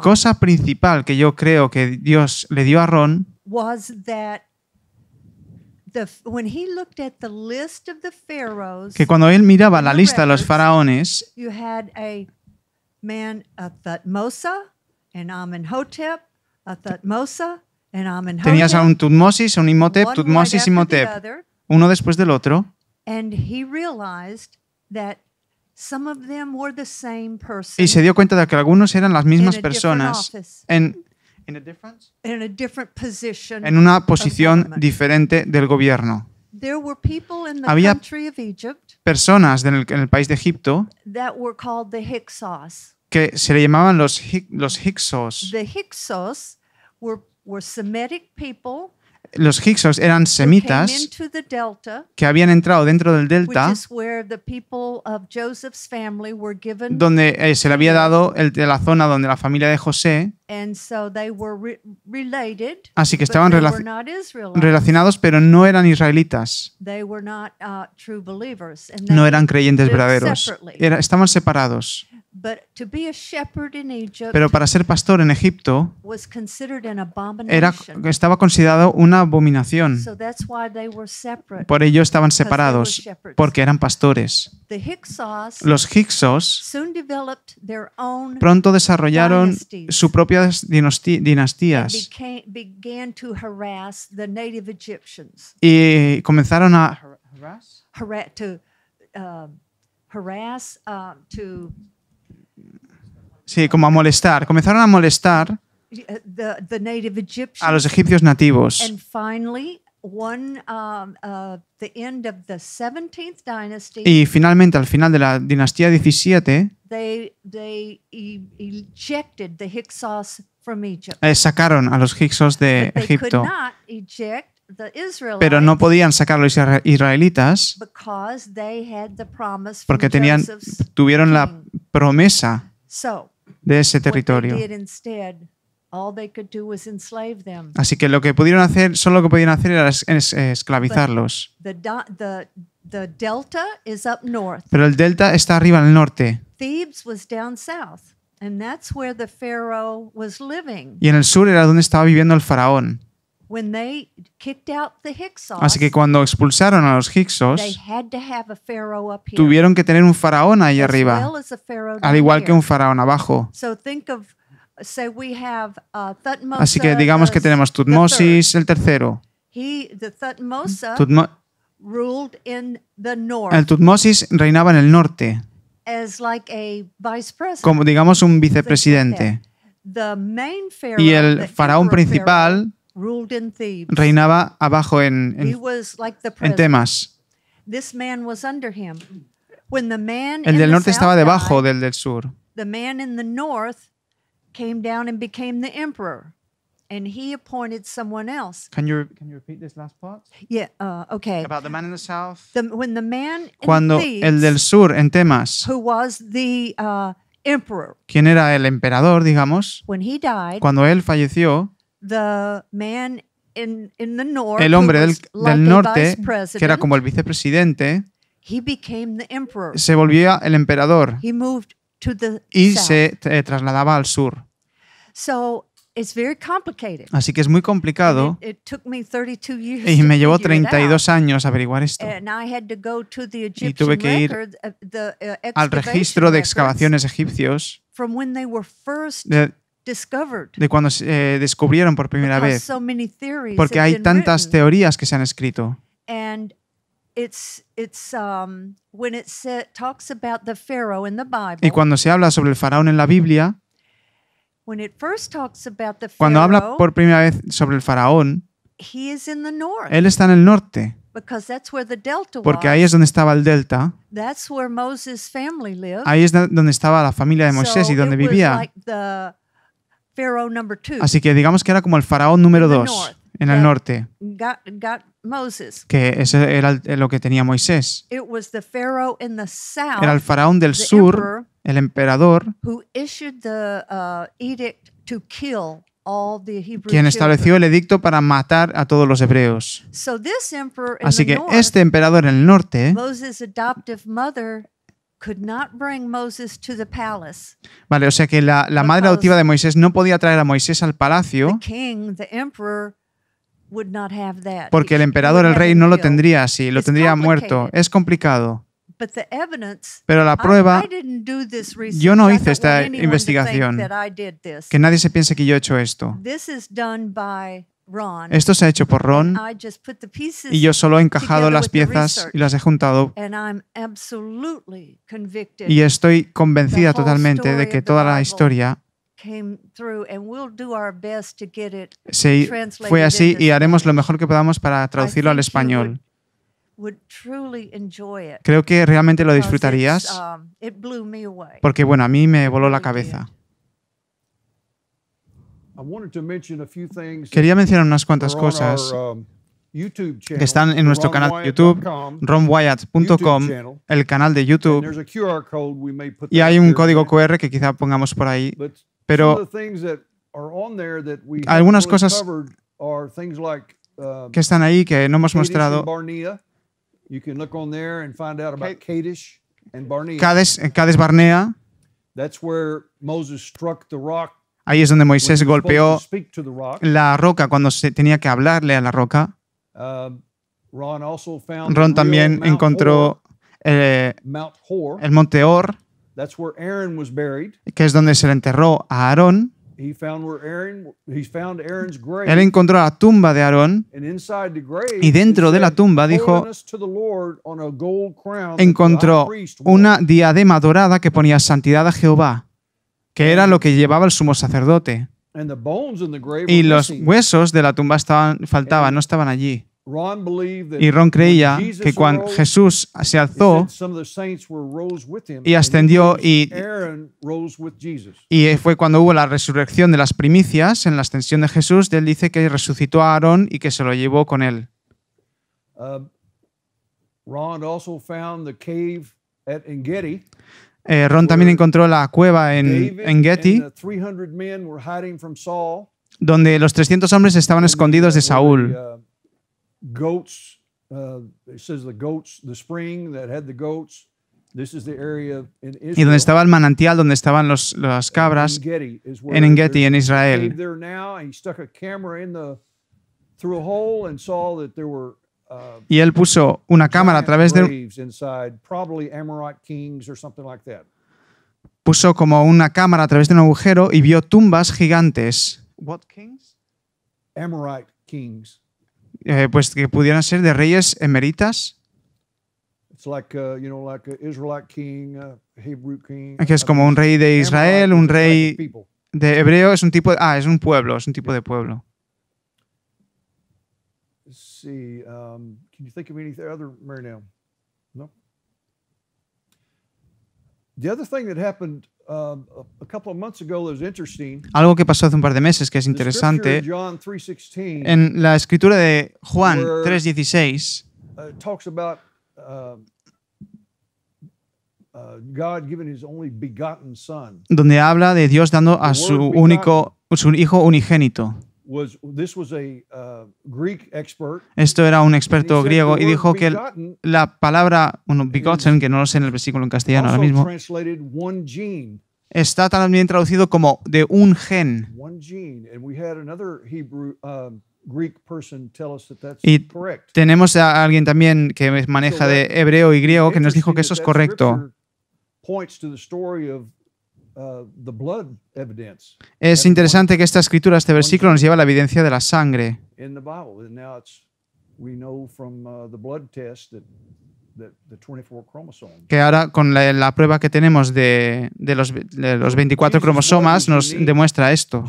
cosa principal que yo creo que Dios le dio a Ron que cuando él miraba la lista de los faraones, tenías a un Tutmosis, a un Imhotep, Tutmosis, Imhotep, uno después del otro. Y se dio cuenta de que algunos eran las mismas personas en una posición diferente del gobierno. Había personas en el país de Egipto que se le llamaban los Hyksos. Los Hyksos eran semitas que habían entrado dentro del delta, donde se le había dado de la zona donde la familia de José. Así que estaban relacionados, pero no eran israelitas. No eran creyentes verdaderos. Estaban separados. Pero para ser pastor en Egipto estaba considerado una abominación. Por ello estaban separados, porque eran pastores. Los Hyksos pronto desarrollaron sus propias dinastías y comenzaron a como a molestar. Comenzaron a molestar a los egipcios nativos. Y finalmente, al final de la dinastía 17, sacaron a los Hyksos de Egipto. Pero no podían sacar a los israelitas porque tuvieron la promesa de ese territorio. Así que lo que pudieron hacer, era esclavizarlos. Pero el delta está arriba en el norte. Y en el sur era donde estaba viviendo el faraón. Así que cuando expulsaron a los Hyksos, tuvieron que tener un faraón ahí arriba, al igual que un faraón abajo. Así que digamos que tenemos Tutmosis el tercero. El Tutmosis reinaba en el norte, como digamos un vicepresidente. Y el faraón principal reinaba abajo en Temas. El del norte estaba debajo del sur. And he appointed someone else. Can you repeat this last part? Yeah, okay. About the man in the south. When the man Cuando in el del sur en Temas, who was the emperor, quien era el emperador, digamos, when he died, cuando él falleció, the man in the north, el hombre who was like del a norte, vice president, que era como el vicepresidente, he became the emperor. se volvía el emperador He moved to the y south. se trasladaba al sur. So it's very complicated. Así que es muy complicado It took me 32 years y me to llevó figure it 32 out. años averiguar esto. And I had to go to the Y tuve Egyptian que ir record, al registro de excavaciones egipcios from when they were first de discovered. cuando se descubrieron por primera Because vez, so many theories porque have hay been tantas written. teorías que se han escrito. And it's when it talks about the Pharaoh in the Bible. Y cuando se habla sobre el faraón en la Biblia, When it first talks about the cuando habla Pharaoh, por primera vez sobre el faraón, he is in the north. él está en el norte, Because that's where the delta porque was. ahí es donde estaba el delta, That's where Moses' family lived. ahí es donde estaba la familia de Moisés So y donde it was vivía. like the Pharaoh number 2. Así que digamos que era como el faraón número In the 2 north. en el That norte, got Moses. que ese era lo que tenía Moisés. It was the Pharaoh in the south, Era el faraón del the sur, emperor, el emperador, who issued the edict to kill all the Hebrew quien estableció children. el edicto para matar a todos los hebreos. So this emperor in Así the que north, este emperador en el norte, Moses' adoptive mother could not bring Moses to the palace. vale, o sea que la madre adoptiva de Moisés no podía traer a Moisés al The palacio king, the emperor, would not have that. porque el He emperador, would el have rey, him no lo killed. tendría así, lo It's tendría muerto. complicated. Es complicado. But the evidence, Pero la prueba, I didn't do this research. yo no I hice don't esta want anyone to think investigación. that I did this. Que nadie se piense que yo he hecho esto. This is done by Ron. Esto se ha hecho por Ron I just put the pieces y yo solo he encajado together las with the piezas research. y las he juntado And I'm absolutely convicted y estoy convencida the whole totalmente de story que of the toda la Bible historia came through, and we'll do our best to get it fue translated así into y haremos lo Spanish. mejor que podamos para traducirlo al I think you español. would truly enjoy it. Creo que realmente lo because disfrutarías it blew me away. porque, bueno, a mí me voló la really cabeza. I wanted to mention a few things Quería mencionar unas cuantas that are on cosas our, YouTube channel, que están en nuestro canal de YouTube, ronwyatt.com, el canal de and YouTube, there's a QR code, we may put y that hay up un there, código QR que quizá pongamos por ahí, but pero some of the things that are on there that we haven't algunas really cosas covered are things like que están ahí que no hemos Kadesh and mostrado. Barnea. You can look on there and find out about Kadesh and Barnea. Cades Barnea, That's where Moses struck the rock ahí es donde when he Moisés was supposed golpeó to speak to the rock. la roca cuando se tenía que hablarle a la roca. Ron also found Ron the real también Mount Hor, encontró Mount Hor. el monte Or, That's where Aaron was buried. que es donde se le enterró a Aarón. He found Aaron's grave. Él encontró la tumba de Aarón And inside the grave, y dentro it de la said, tumba dijo, "Holiness to the Lord on a gold crown that the encontró high priest wore." una diadema dorada que ponía santidad a Jehová, que era lo que llevaba el sumo sacerdote. And the bones in the grave Y were los missing. huesos de la tumba faltaban, no estaban allí. Ron believed that Y Ron creía when Jesus que cuando arose, Jesús se it alzó said some of the saints rose with him, y and ascendió he y- Aaron rose with Jesus. y fue cuando hubo la resurrección de las primicias, en la ascensión de Jesús, él dice que resucitó a Aarón y que se lo llevó con él. Ron also found the cave at Engedi. Ron también encontró la cueva David en Getty, and the 300 men were hiding from Saul. donde los 300 hombres estaban escondidos de Saúl. Goats, it says the goats, the spring that had the goats. This is the area in Israel. Y donde estaba el manantial, donde estaban las cabras, Engedi is where en Engedi, there's en a Israel. cave there now, and he stuck a camera through a hole and saw that there were Y él puso una cámara a giant través de... graves inside, probably Amorite kings or something like that. Puso como una cámara a través de un agujero y vio tumbas gigantes. What kings? Amorite kings. Pues que pudieran ser de reyes emeritas, It's like like an Israelite king, a Hebrew king. que es como un rey de Israel, un rey de hebreo, es un tipo de, es un pueblo, es un tipo de pueblo. Let's see. Can you think of any other, Marinelle? No. Algo que pasó hace un par de meses que es interesante, en la escritura de Juan 3:16, donde habla de Dios dando a su hijo unigénito. Esto era un experto griego y dijo que la palabra begotten, que no lo sé en el versículo en castellano ahora mismo, está también traducido como de un gen. Y tenemos a alguien también que maneja de hebreo y griego que nos dijo que eso es correcto. Es interesante que esta escritura, este versículo, nos lleva a la evidencia de la sangre. Que ahora, con la prueba que tenemos de los 24 cromosomas, nos demuestra esto.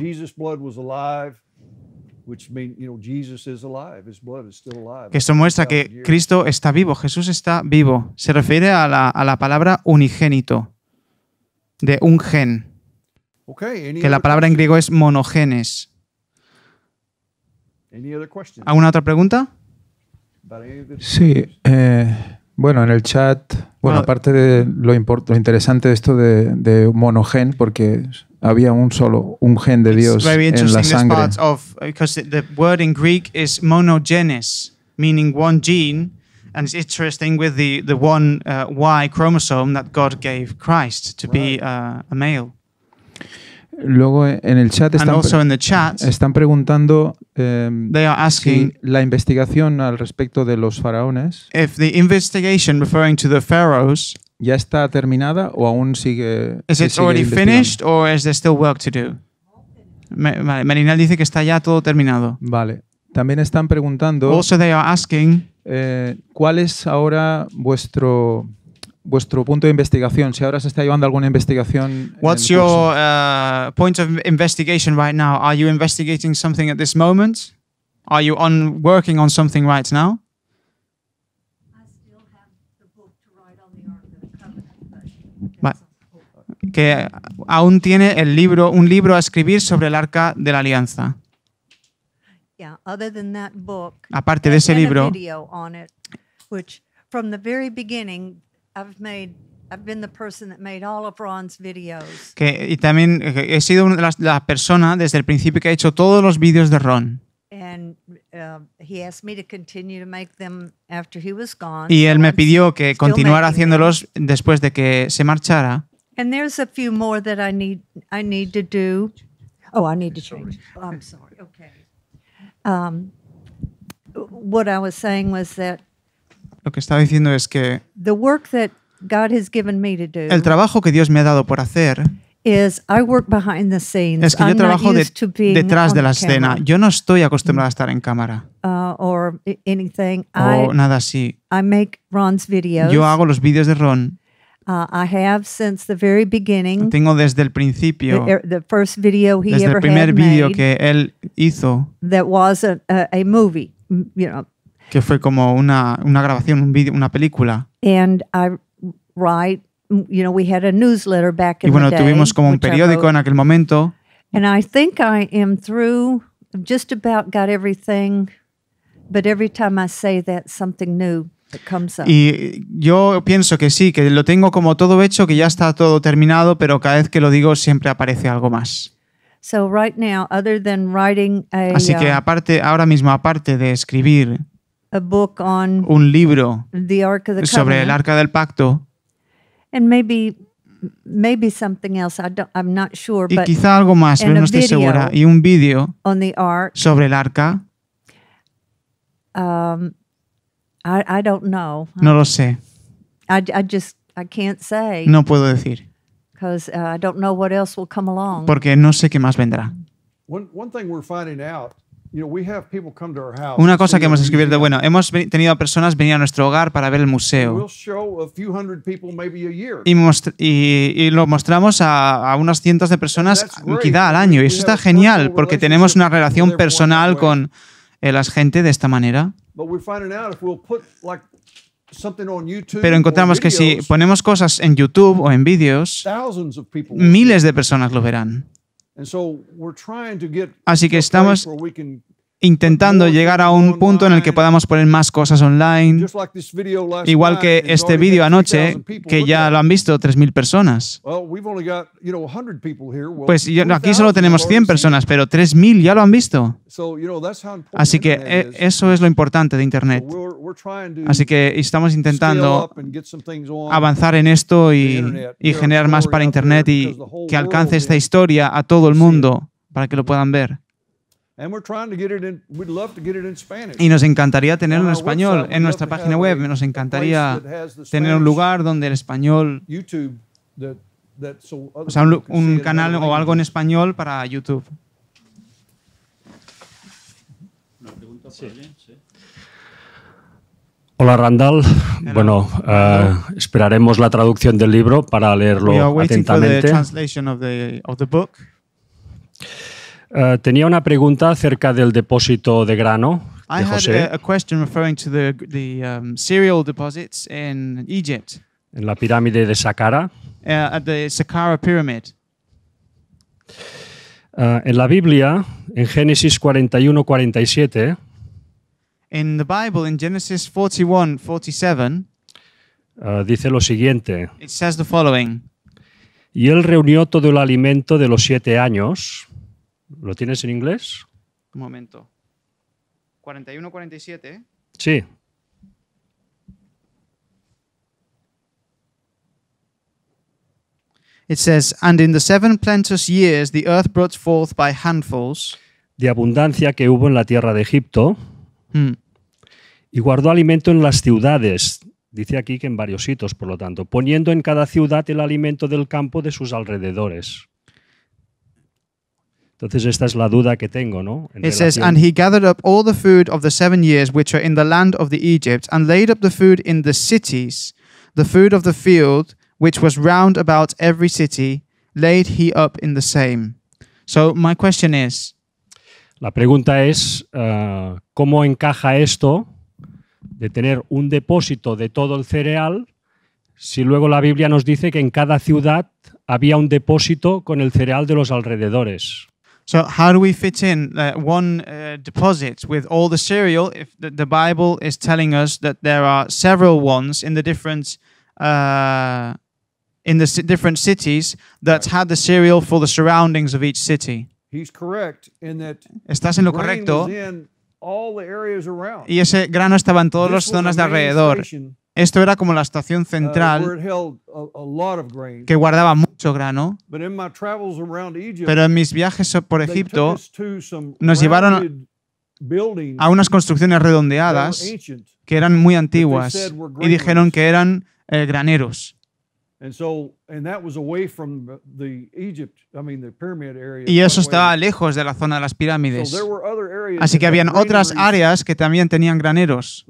Que esto muestra que Cristo está vivo, Jesús está vivo. Se refiere a la palabra unigénito, de un gen, que la palabra en griego es monogenes. ¿Alguna otra pregunta? Sí, bueno, en el chat, aparte de lo interesante de esto de monogen, porque había un gen de Dios en la sangre. Because the word in Greek is monogenes, meaning one gene, and it's interesting with the one Y chromosome that God gave Christ to be a male. Luego en el chat están preguntando si la investigación al respecto de los faraones ya está terminada o aún sigue. Is it already finished or is there still work to do? Marinal dice que está ya todo terminado. Vale. También están preguntando. Also they are asking, ¿cuál es ahora vuestro punto de investigación? Si ahora se está llevando alguna investigación. What's your point of investigation right now? Are you investigating something at this moment? Are you working on something right now? I still have the book to write on the Ark of the Covenant. Que aún tiene un libro a escribir sobre el Arca de la Alianza. Yeah, other than that book, aparte de ese libro, which from the very beginning I've been the person that made all of Ron's videos. Y también he sido la persona desde el principio que ha hecho todos los vídeos de Ron. And he asked me to continue to make them after he was gone. Y él me pidió que continuara haciéndolos después de que se marchara. And there's a few more that I need to do. Oh, I need to change. Oh, I'm sorry. Okay. What I was saying was that lo que estaba diciendo es que the work that God has given me to do, el trabajo que Dios me ha dado por hacer is I work behind the scenes. Es que yo trabajo detrás de la escena. Yo no estoy acostumbrada a estar en cámara. Or anything. O nada así. I make Ron's videos. Yo hago los vídeos de Ron. I have since the very beginning. Tengo desde el principio. The first video he desde ever el primer had vídeo made que él hizo. That was a movie, you know. Que fue como una grabación, un vídeo, una película. And I write, you know, we had a newsletter back in y bueno, the day, tuvimos como un periódico en aquel momento. And I think I am through, just about got everything, but every time I say that, something new comes up. Y yo pienso que sí, que lo tengo como todo hecho, que ya está todo terminado, pero cada vez que lo digo siempre aparece algo más. So right now, other than writing Así que ahora mismo, aparte de escribir a book on un libro the Ark of the sobre el Arca del Pacto, and maybe something else, I'm not sure, y but quizá algo más, pero no estoy segura, y un vídeo sobre el Arca, I don't know. No lo sé. I can't say. No puedo decir. Because I don't know what else will come along. Porque no sé qué más vendrá. One thing we're finding out, you know, we have people come to our house. Una cosa que hemos descubierto, bueno, hemos tenido a personas venir a nuestro hogar para ver el museo. We'll show a few hundred people maybe a year. Y lo mostramos a unos cientos de personas quizá al año. Y eso está genial porque tenemos una relación personal con la gente de esta manera. But we're finding out if we'll put like Pero encontramos que si ponemos cosas en YouTube o en vídeos, miles de personas lo verán. Así que estamos intentando llegar a un punto en el que podamos poner más cosas online, igual que este vídeo anoche, que ya lo han visto 3.000 personas. Pues aquí solo tenemos 100 personas, pero 3.000 ya lo han visto. Así que eso es lo importante de Internet. Así que estamos intentando avanzar en esto y generar más para Internet y que alcance esta historia a todo el mundo para que lo puedan ver. Y nos encantaría tenerlo en español en nuestra página web. Nos encantaría tener un lugar donde el español, o sea, un canal o algo en español para YouTube. Hola Randall. Bueno, esperaremos la traducción del libro para leerlo atentamente. Tenía una pregunta acerca del depósito de grano de José. I had a question referring to the cereal deposits in Egypt. En la pirámide de Saqqara. At the Saqqara pyramid. En la Biblia, en Génesis 41-47. In the Bible, in Genesis 41:47. Dice lo siguiente. It says the following. Y él reunió todo el alimento de los 7 años. ¿Lo tienes en inglés? Un momento. 41-47. Sí. It says, and in the 7 plenteous years the earth brought forth by handfuls. De abundancia que hubo en la tierra de Egipto. Y guardó alimento en las ciudades. Dice aquí que en varios sitios, por lo tanto, poniendo en cada ciudad el alimento del campo de sus alrededores. Entonces esta es la duda que tengo, ¿no? It says, and he gathered up all the food of the 7 years which were in the land of the Egypt, and laid up the food in the cities, the food of the field, which was round about every city, laid he up in the same. So my question is, la pregunta es, ¿cómo encaja esto de tener un depósito de todo el cereal si luego la Biblia nos dice que en cada ciudad había un depósito con el cereal de los alrededores? So how do we fit in one deposit with all the cereal if the Bible is telling us that there are several ones in the different different cities that had the cereal for the surroundings of each city? He's correct in that. Estás en lo correcto. Y ese grano estaba en todas las zonas de alrededor. Esto era como la estación central que guardaba mucho grano. Pero en mis viajes por Egipto nos llevaron a unas construcciones redondeadas que eran muy antiguas y dijeron que eran graneros. Y eso estaba lejos de la zona de las pirámides. Así que habían otras áreas que también tenían graneros.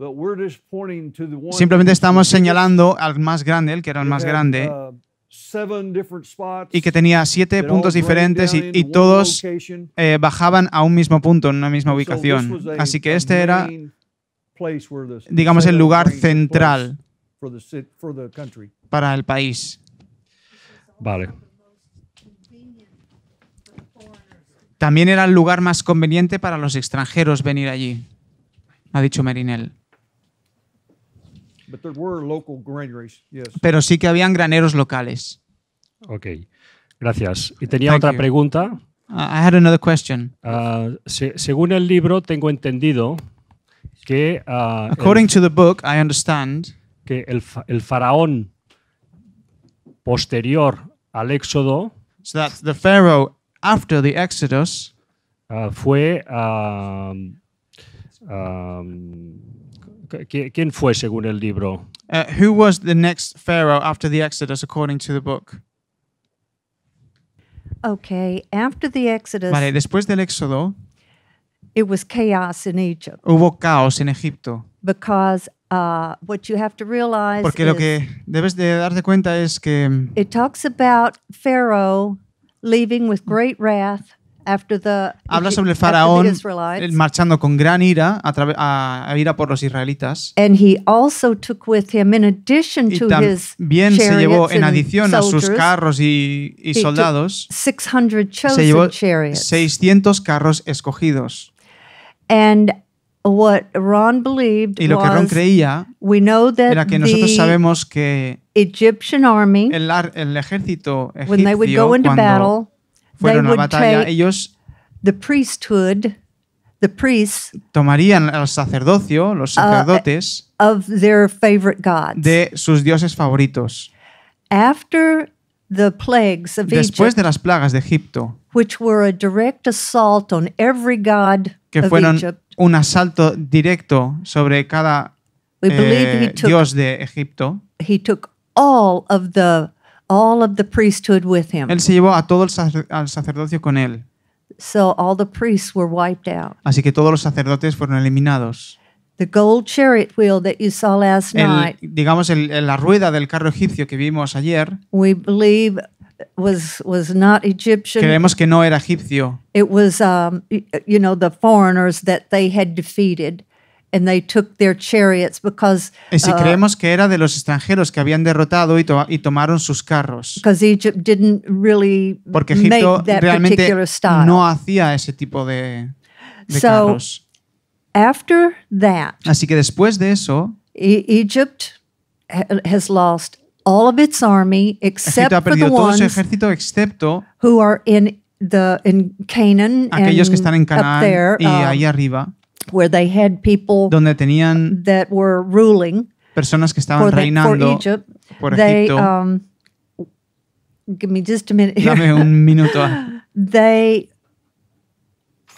Simplemente estamos señalando al más grande, el que era el más grande, y que tenía 7 puntos diferentes y todos bajaban a un mismo punto, en una misma ubicación. Así que este era, digamos, el lugar central para el país. Vale. También era el lugar más conveniente para los extranjeros venir allí, ha dicho Merinel. Pero sí que habían graneros locales. Ok, gracias. Y tenía otra pregunta. I had another question. Según el libro, tengo entendido que according to the book, I understand que el faraón posterior al Éxodo, so that the Pharaoh after the Exodus fue ¿quién fue según el libro? Who was the next Pharaoh after the Exodus according to the book? Okay, after the Exodus. Vale, después del Éxodo, it was chaos in Egypt. Hubo caos en Egipto. Because what you have to realize porque lo que debes de darte cuenta es que it talks about Pharaoh leaving with great wrath habla sobre el faraón marchando con gran ira a ira por los israelitas. And he also took with him, in addition to his también se llevó, en and adición a sus soldiers, carros y soldados, 600 se llevó chosen chariots. 600 carros escogidos. And what Ron believed Y lo que Ron creía we know that era que nosotros sabemos que Egyptian army, el ejército when they would go egipcio, into cuando battle, fueron a they la would batalla, take ellos the priesthood, the priests tomarían al sacerdocio, los sacerdotes, of their favorite gods. de sus dioses favoritos. After the plagues of Después Egypt, de las plagas de Egipto, which were a direct assault on every god que of fueron Egypt, un asalto directo sobre cada we believe he took, dios de Egipto, he took all of the priesthood with him. él se llevó a todo al sacerdocio con él. So all the priests were wiped out. Así que todos los sacerdotes fueron eliminados. The gold chariot wheel that you saw last night, Digamos, la rueda del carro egipcio que vimos ayer, we believe was not Egyptian. creemos que no era egipcio. It was, the foreigners that they had defeated, and they took their chariots because creemos que era de los extranjeros que habían derrotado y tomaron sus carros. Egypt didn't really Porque Egipto make that realmente particular style. no hacía ese tipo de carros. After that, así que después de eso, Egypt has lost all of its army except Egipto ha for the perdido todo su ones ejército excepto who are in Canaan, aquellos and que están en up Canaán there, y ahí arriba, where they had people donde tenían that were ruling personas que estaban for reinando Egypt. por They, Egipto. Give me just a minute here. Dame un minuto. They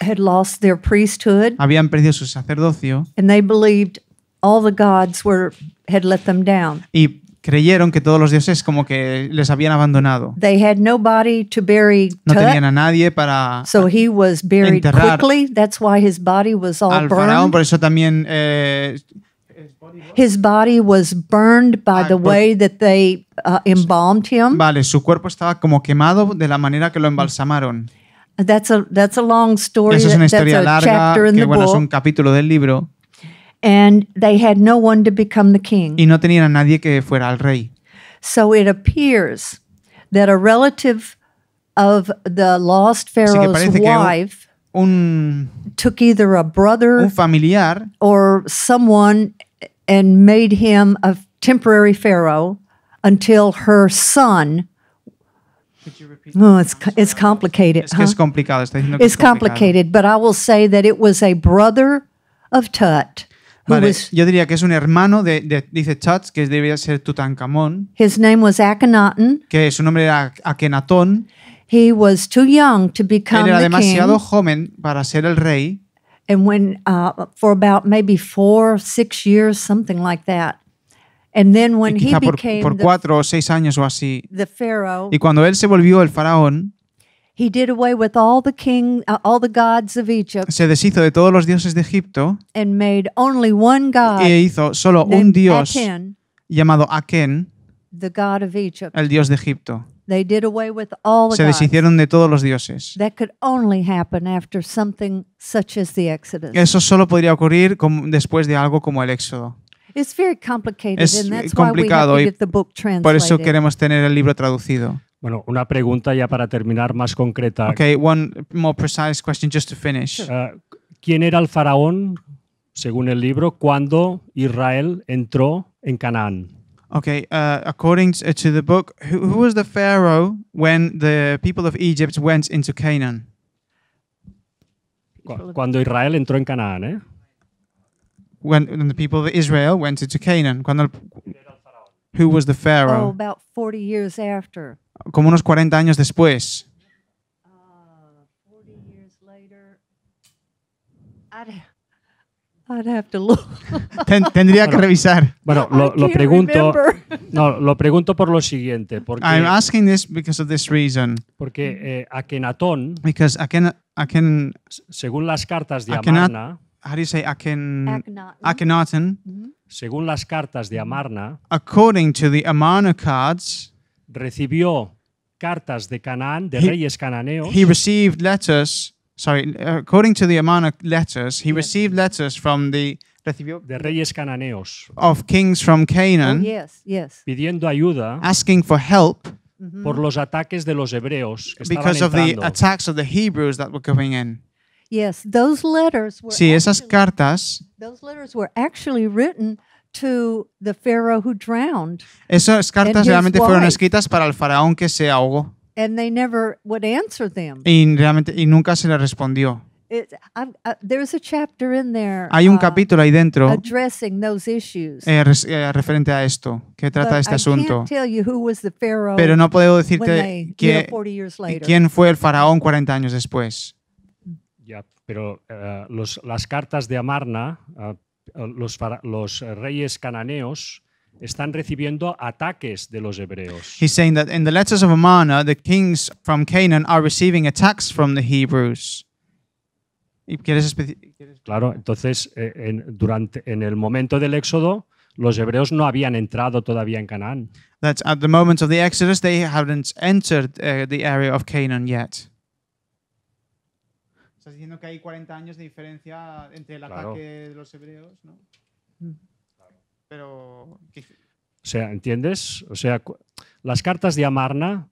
had lost their priesthood, Habían perdido su sacerdocio and they believed all the gods had let them down. y creyeron que todos los dioses como que les habían abandonado. They had nobody to bury No Tut, tenían a nadie para so he was buried enterrar quickly. That's why his body was all al faraón, burned. por eso también His body was burned by the way that they embalmed him. vale, su cuerpo estaba como quemado de la manera que lo embalsamaron. That's a long story. Eso es una That's historia a larga chapter in que the bueno, es book. un capítulo del libro And they had no one to become the king. y no tenían a nadie que fuera el rey. So it appears that a relative of the lost Pharaoh's parece que wife took either a un brother familiar or someone and made him a temporary pharaoh until her son. Oh, it's complicated. Es que es complicado, está diciendo que It's es complicado. complicated, but I will say that it was a brother of Tut. Vale, yo diría que es un hermano dice Tut, que debía ser Tutankamón, His name was Akhenaten. que su nombre era Akenatón. He was too young to become Él era the demasiado king. joven para ser el rey. And when, for about maybe 4 or 6 years, something like that. And then when Y he quizá became por 4 o 6 años o así. the pharaoh, Y cuando él se volvió el faraón, he did away with all the gods of Egypt se deshizo de todos los dioses de Egipto and made only one god e hizo solo un named dios Aten, llamado Aken, the god of Egypt. el dios de Egipto. They did away with all the Se gods. deshicieron de todos los dioses. That could only happen after something such as the Exodus. Eso solo podría ocurrir después de algo como el Éxodo. It's very complicated, Es and that's why we have complicado to y get the book por eso translated. queremos tener el libro traducido. Bueno, una pregunta ya para terminar más concreta. Okay, one more precise question just to finish. ¿Quién era el faraón, según el libro, cuando Israel entró en Canaán? Okay, according to the book, who was the pharaoh when the people of Egypt went into Canaan? Cuando Israel entró en Canaán, ¿eh? When the people of Israel went into Canaan. Who was the Oh, pharaoh? about 40 years after. Como unos 40 años después. 40 years later. I'd have to look. Tendría que revisar. Bueno, I lo can't pregunto. remember. No, lo pregunto por lo siguiente, I'm asking this because of this reason. porque Akenatón, Because Aken, según las cartas de Akenat- Amarna, how do you say Akhenaten. Akhenaten? según las cartas de Amarna, According to the Amarna cards, recibió cartas de Canaán, de reyes cananeos. He received letters, according to the Amarna letters, he received letters from the de reyes cananeos. Of kings from Canaan. Pidiendo ayuda. Asking for help. Por los ataques de los hebreos que because estaban entrando. Of the attacks of the Hebrews that were coming in. Yes, those letters were esas cartas. Those letters were actually written to the Pharaoh who drowned. Esas cartas realmente fueron escritas para el faraón que se ahogó. And they never would answer them. Y nunca se le respondió. There's a chapter in there. Hay un capítulo ahí dentro. Addressing those issues. Referente a esto, que trata de este asunto. Can't tell you who was the Pharaoh. Pero no puedo decirte quién fue el faraón 40 años después. Ya, pero las cartas de Amarna, los reyes cananeos están recibiendo ataques de los hebreos. He's saying that in the letters of Amarna, the kings from Canaan are receiving attacks from the Hebrews. Claro, entonces en el momento del Éxodo, los hebreos no habían entrado todavía en Canaán. That at the moment of the Exodus, they haven't entered the area of Canaan yet. Estás diciendo que hay 40 años de diferencia entre el ataque de los hebreos, ¿no? Pero o sea, ¿entiendes? O sea, las cartas de Amarna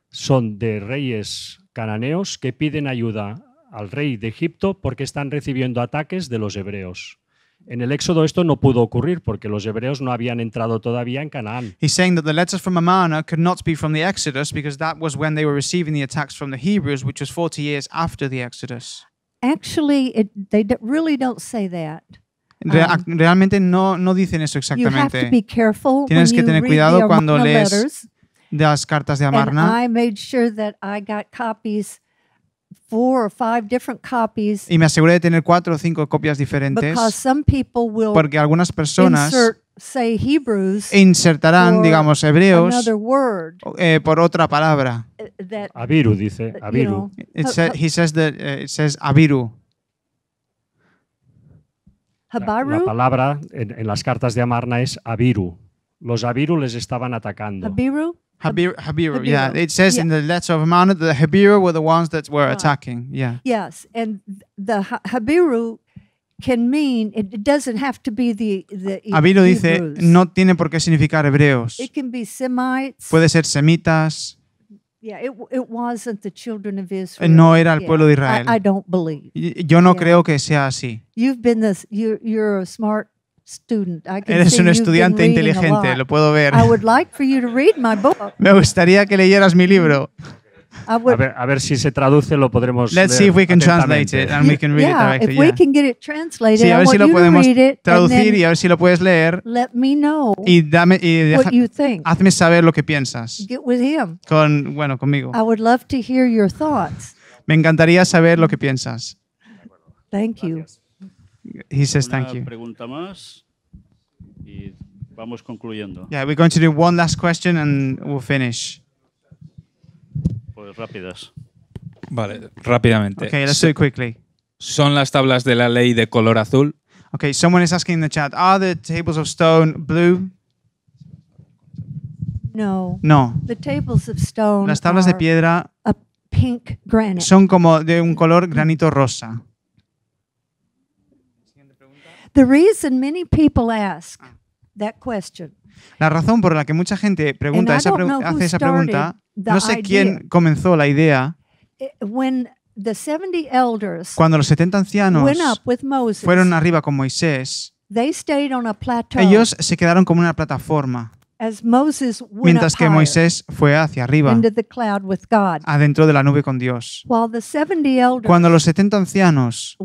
son de reyes cananeos que piden ayuda al rey de Egipto porque están recibiendo ataques de los hebreos. En el Éxodo esto no pudo ocurrir porque los hebreos no habían entrado todavía en Canaán. He's saying that the letters from Amarna could not be from the Exodus because that was when they were receiving the attacks from the Hebrews, which was 40 years after the Exodus. Actually, they really don't say that. Realmente no dicen eso exactamente. You have to be careful. Tienes que tener cuidado cuando lees las cartas de Amarna. And I made sure that I got copies, 4 or 5 different copies. Y me aseguré de tener 4 o 5 copias diferentes. Because some people will porque algunas personas Hebrews insertarán, digamos, hebreos por otra palabra. Abiru dice, Abiru. He says that it says Abiru. La palabra en las cartas de Amarna es Abiru. Los Abiru les estaban atacando. Habiru, yeah. It says in the letter of Amarna that the Habiru were the ones that were attacking. Yeah. Yes, and the Habiru can mean, it doesn't have to be the Habiru dice, no tiene por qué significar hebreos. It can be Semites. Puede ser semitas. Yeah, it wasn't the children of Israel. No era el pueblo de Israel. I don't believe. Yo no creo que sea así. You're a smart student. Eres un estudiante inteligente, lo puedo ver. I would like for you to read my book. Me gustaría que leyeras mi libro. A ver si se traduce, lo podremos leer. Let's see if we can translate it and we can read it directly. If we can get it translated, sí, a ver si lo podemos traducir y a ver si lo puedes leer. Let me know what you think. Hazme saber lo que piensas. Get with him. Conmigo. I would love to hear your thoughts. Me encantaría saber lo que piensas. Thank you. He says thank you. Una pregunta más y vamos concluyendo. Yeah, we're going to do one last question and we'll finish. Pues rápidas. Vale, rápidamente. Okay, let's do it quickly. ¿Son las tablas de la ley de color azul? Okay, someone is asking in the chat, are the tables of stone blue? No. No. The tables of stone Las tablas de piedra a pink granite. Son como de un color granito rosa. The reason many people ask that question. La razón por la que mucha gente pregunta hace esa pregunta, no sé quién comenzó la idea. Cuando los 70 ancianos fueron arriba con Moisés, ellos se quedaron como una plataforma, mientras que Moisés fue hacia arriba, adentro de la nube con Dios. Cuando los 70 ancianos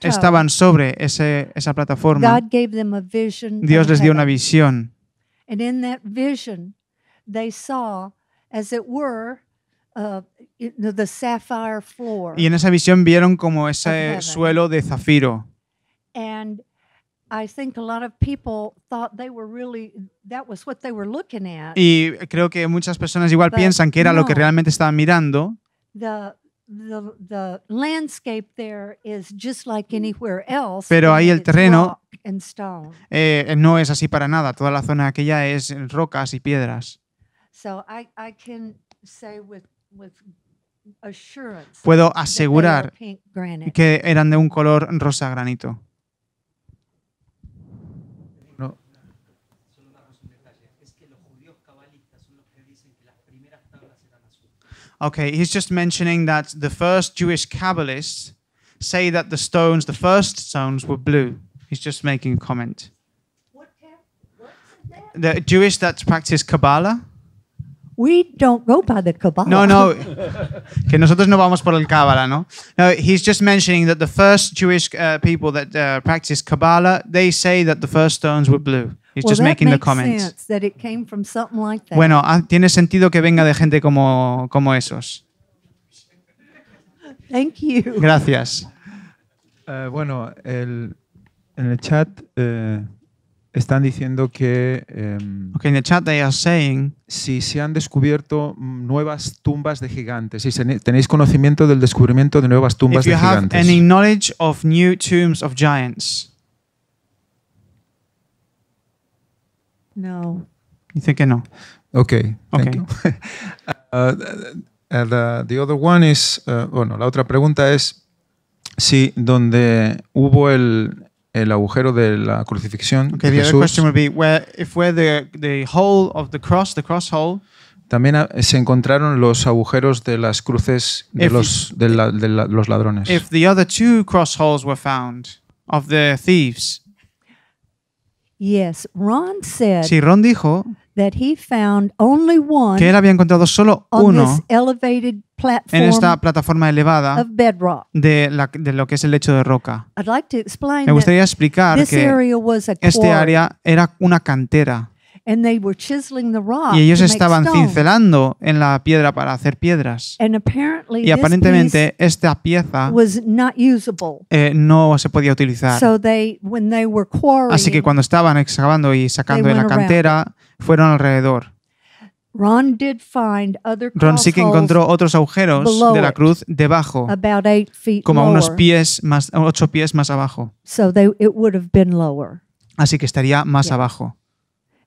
estaban sobre esa plataforma, Dios les dio una visión. And in that vision, they saw, as it were, the sapphire floor. Y en esa visión vieron como ese suelo de zafiro. And I think a lot of people thought that was what they were looking at. Y creo que muchas personas igual piensan que era lo que realmente estaban mirando. The landscape there is just like anywhere else. Pero ahí el terreno no es así para nada. Toda la zona aquella es rocas y piedras. So I can puedo asegurar que eran de un color rosa granito. No. Okay, he's just mentioning that the first Jewish Kabbalists say that the first stones were blue. He's just making a comment. The Jewish that practice Kabbalah. We don't go by the Kabbalah. No, que nosotros no vamos por el Kabbalah, ¿no? No, he's just mentioning that the first Jewish people that practice Kabbalah, they say that the first stones were blue. He's just making the comment. That it came from something like that. Bueno, tiene sentido que venga de gente como esos. Thank you. Gracias. Bueno, en el chat están diciendo que okay, in the chat they are saying si se han descubierto nuevas tumbas de gigantes, si tenéis conocimiento del descubrimiento de nuevas tumbas de gigantes. If you have any knowledge of new tombs of giants. No. Dice que no. Okay. Thank you. The other one is, bueno, la otra pregunta es si donde hubo el agujero de la crucifixión de the Jesús, other question would be where the hole of the cross hole. También se encontraron los agujeros de las cruces de los ladrones. If the other two cross holes were found of the thieves. Yes, Ron said sí, Ron dijo that he found only one que él había encontrado solo uno this elevated platform en esta plataforma elevada of bedrock. de lo que es el lecho de roca. I'd like to explain Me gustaría explicar this que area was a este área era una cantera and they were chiseling the rock y ellos to make estaban stone. cincelando en la piedra para hacer piedras. And apparently Y aparentemente esta pieza was not usable. No se podía utilizar. So when they were quarrying, así que cuando estaban excavando y sacando de la cantera, fueron alrededor. Ron sí que encontró otros agujeros de la cruz debajo, como a unos 8 pies más abajo. So it would have been lower. Así que estaría más abajo.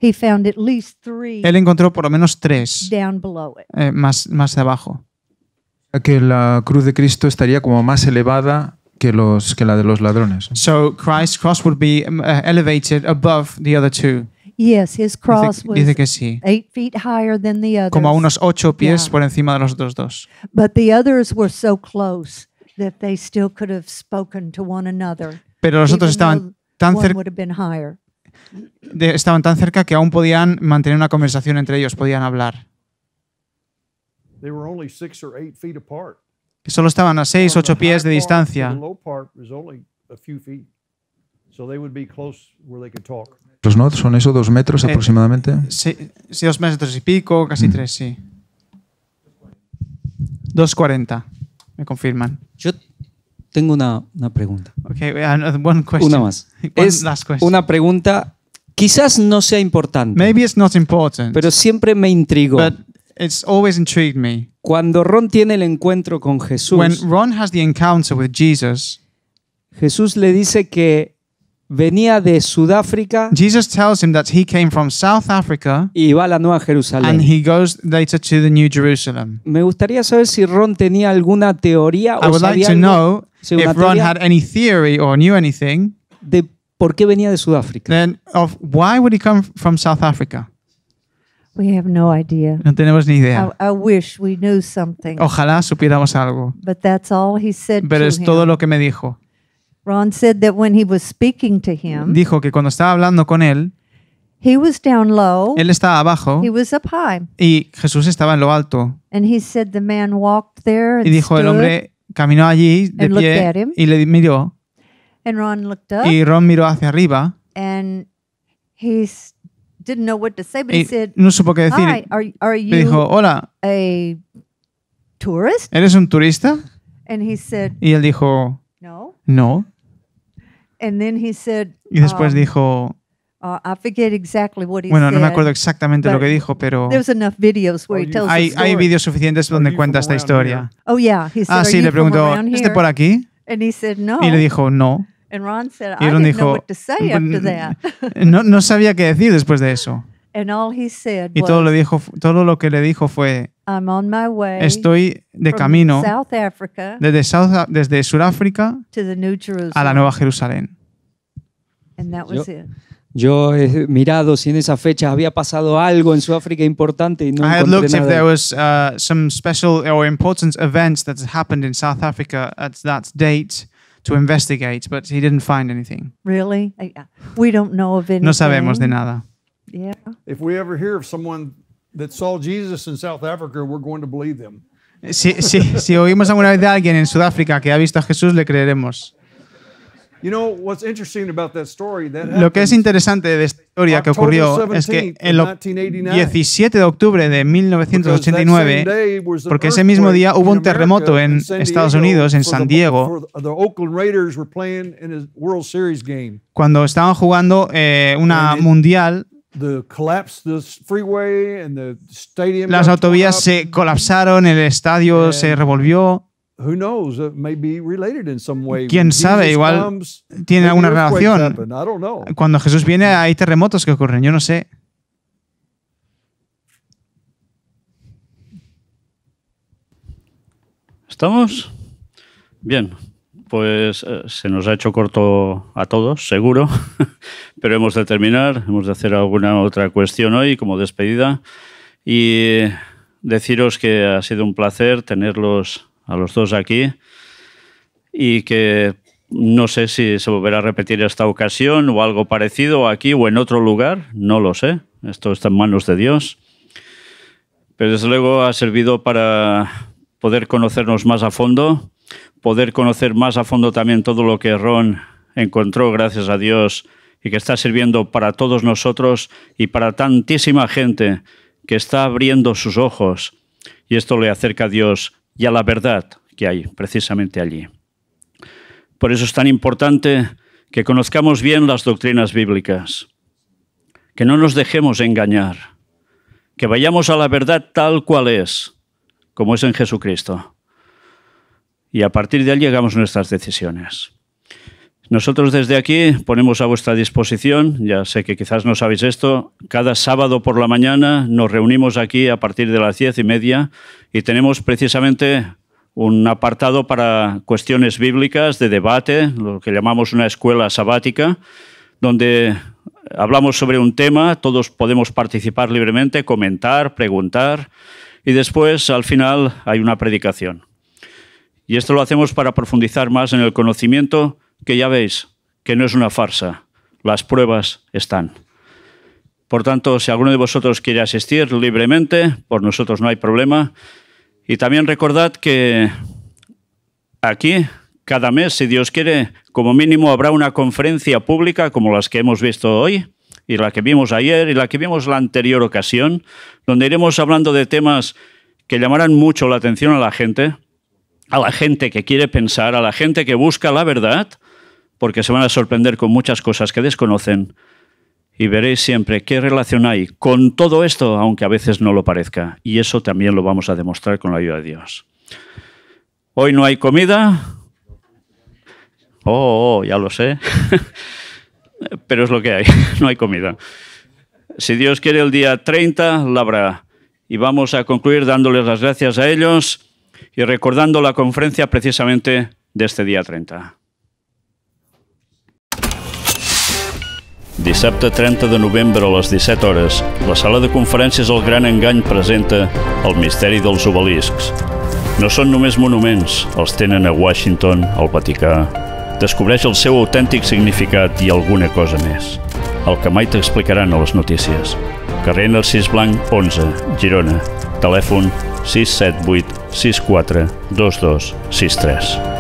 He found at least 3 Él encontró por lo menos 3 down below it. más abajo. Que la cruz de Cristo estaría como más elevada que la de los ladrones. So Christ's cross would be elevated above the other two. Yes, his cross was dice que sí. 8 feet higher than the others. Como a unos 8 pies por encima de los otros dos. But the others were so close that they still could have spoken to one another. Pero los otros estaban tan cerca que aún podían mantener una conversación entre ellos, podían hablar. They were only 6 or 8 feet apart. Solo estaban a 6 o 8 pies de distancia. Los nodos son eso, 2 metros aproximadamente. Sí, 2 metros y pico, casi 3, sí. 2:40, me confirman. Yo tengo una pregunta. Okay, one question. Una más. Es una pregunta, quizás no sea importante. Maybe it's not important. Pero siempre me intrigó. But it's always intrigued me. Cuando Ron tiene el encuentro con Jesús, when Ron has the encounter with Jesus, Jesús le dice que venía de Sudáfrica. Jesus tells him that he came from South Africa. Y va a la Nueva Jerusalén. And he goes later to the New Jerusalem. Me gustaría saber si Ron tenía alguna teoría I would like to know if Ron had any theory or knew anything de por qué venía de Sudáfrica. Then of why would he come from South Africa? We have no idea. No tenemos ni idea. I wish we knew something. Ojalá supiéramos algo. But that's all he said. Pero es todo lo que me dijo. Ron said that when he was speaking to him, dijo que cuando estaba hablando con él, he was down low, él estaba abajo, he was up high, y Jesús estaba en lo alto. And he said the man walked there and y dijo el hombre caminó allí de pie y le miró. And Ron looked up, y Ron miró hacia arriba. And he didn't know what to say, but he said, no supo qué decir. Hi, are you le dijo, hola, a tourist? ¿Eres un turista? And he said, y él dijo, no. No. And then he said, y después dijo, I forget exactly what he bueno, said, no me acuerdo exactamente lo que dijo, pero there's enough videos where he tells the story. Hay vídeos suficientes donde cuenta esta historia. Oh yeah, he said, sí, le preguntó, ¿es de por aquí? And he said, no. Y le dijo, no. And Ron said, y I Ron didn't know dijo, what to say after that. no sabía qué decir después de eso. And all he said y todo lo que le dijo fue, Estoy de camino desde Sudáfrica a la Nueva Jerusalén. Yo he mirado si en esa fecha había pasado algo en Sudáfrica importante y no encontré nada. I had looked if there was some special or important events that happened in South Africa at that date to investigate, but he didn't find anything. Really? We don't know of anything. No sabemos de nada. Yeah. If we ever hear of someone that saw Jesus in South Africa, we're going to believe them. Si oímos alguna vez de alguien en Sudáfrica que ha visto a Jesús, le creeremos. You know, what's interesting about that story, Lo que es interesante de esta historia que ocurrió es que el 17 de octubre de 1989, porque ese mismo día hubo un terremoto en Estados Unidos, en San Diego, cuando estaban jugando una mundial. Las autovías se colapsaron, el estadio se revolvió. Quién sabe, igual tiene alguna relación. Cuando Jesús viene hay terremotos que ocurren, yo no sé. ¿Estamos? Bien, pues se nos ha hecho corto a todos, seguro, pero hemos de terminar, hemos de hacer alguna otra cuestión hoy como despedida y deciros que ha sido un placer tenerlos a los dos aquí y que no sé si se volverá a repetir esta ocasión o algo parecido aquí o en otro lugar, no lo sé, esto está en manos de Dios, pero desde luego ha servido para poder conocernos más a fondo, poder conocer más a fondo también todo lo que Ron encontró, gracias a Dios, y que está sirviendo para todos nosotros y para tantísima gente que está abriendo sus ojos, y esto le acerca a Dios y a la verdad que hay precisamente allí. Por eso es tan importante que conozcamos bien las doctrinas bíblicas, que no nos dejemos engañar, que vayamos a la verdad tal cual es, como es en Jesucristo. Y a partir de ahí llegamos a nuestras decisiones. Nosotros desde aquí ponemos a vuestra disposición, ya sé que quizás no sabéis esto, cada sábado por la mañana nos reunimos aquí a partir de las 10:30 y tenemos precisamente un apartado para cuestiones bíblicas de debate, lo que llamamos una escuela sabática, donde hablamos sobre un tema, todos podemos participar libremente, comentar, preguntar y después al final hay una predicación. Y esto lo hacemos para profundizar más en el conocimiento, que ya veis que no es una farsa, las pruebas están. Por tanto, si alguno de vosotros quiere asistir libremente, por nosotros no hay problema. Y también recordad que aquí, cada mes, si Dios quiere, como mínimo habrá una conferencia pública como las que hemos visto hoy, y la que vimos ayer, y la que vimos la anterior ocasión, donde iremos hablando de temas que llamarán mucho la atención a la gente que quiere pensar, a la gente que busca la verdad, porque se van a sorprender con muchas cosas que desconocen y veréis siempre qué relación hay con todo esto, aunque a veces no lo parezca. Y eso también lo vamos a demostrar con la ayuda de Dios. Hoy no hay comida. Ya lo sé. Pero es lo que hay, no hay comida. Si Dios quiere, el día 30 la habrá. Y vamos a concluir dándoles las gracias a ellos y recordando la conferencia precisamente de este día 30. Dissabte 30 de novembre a les 17 hores, la sala de conferències El Gran Engany presenta El misteri dels obeliscs. No són només monuments, els tenen a Washington, al Vaticà. Descobreix el seu autèntic significat i alguna cosa més. El que mai t'explicaran a les notícies. Carrer Narcís Blanc 11, Girona. Telèfon 678 64 22 63.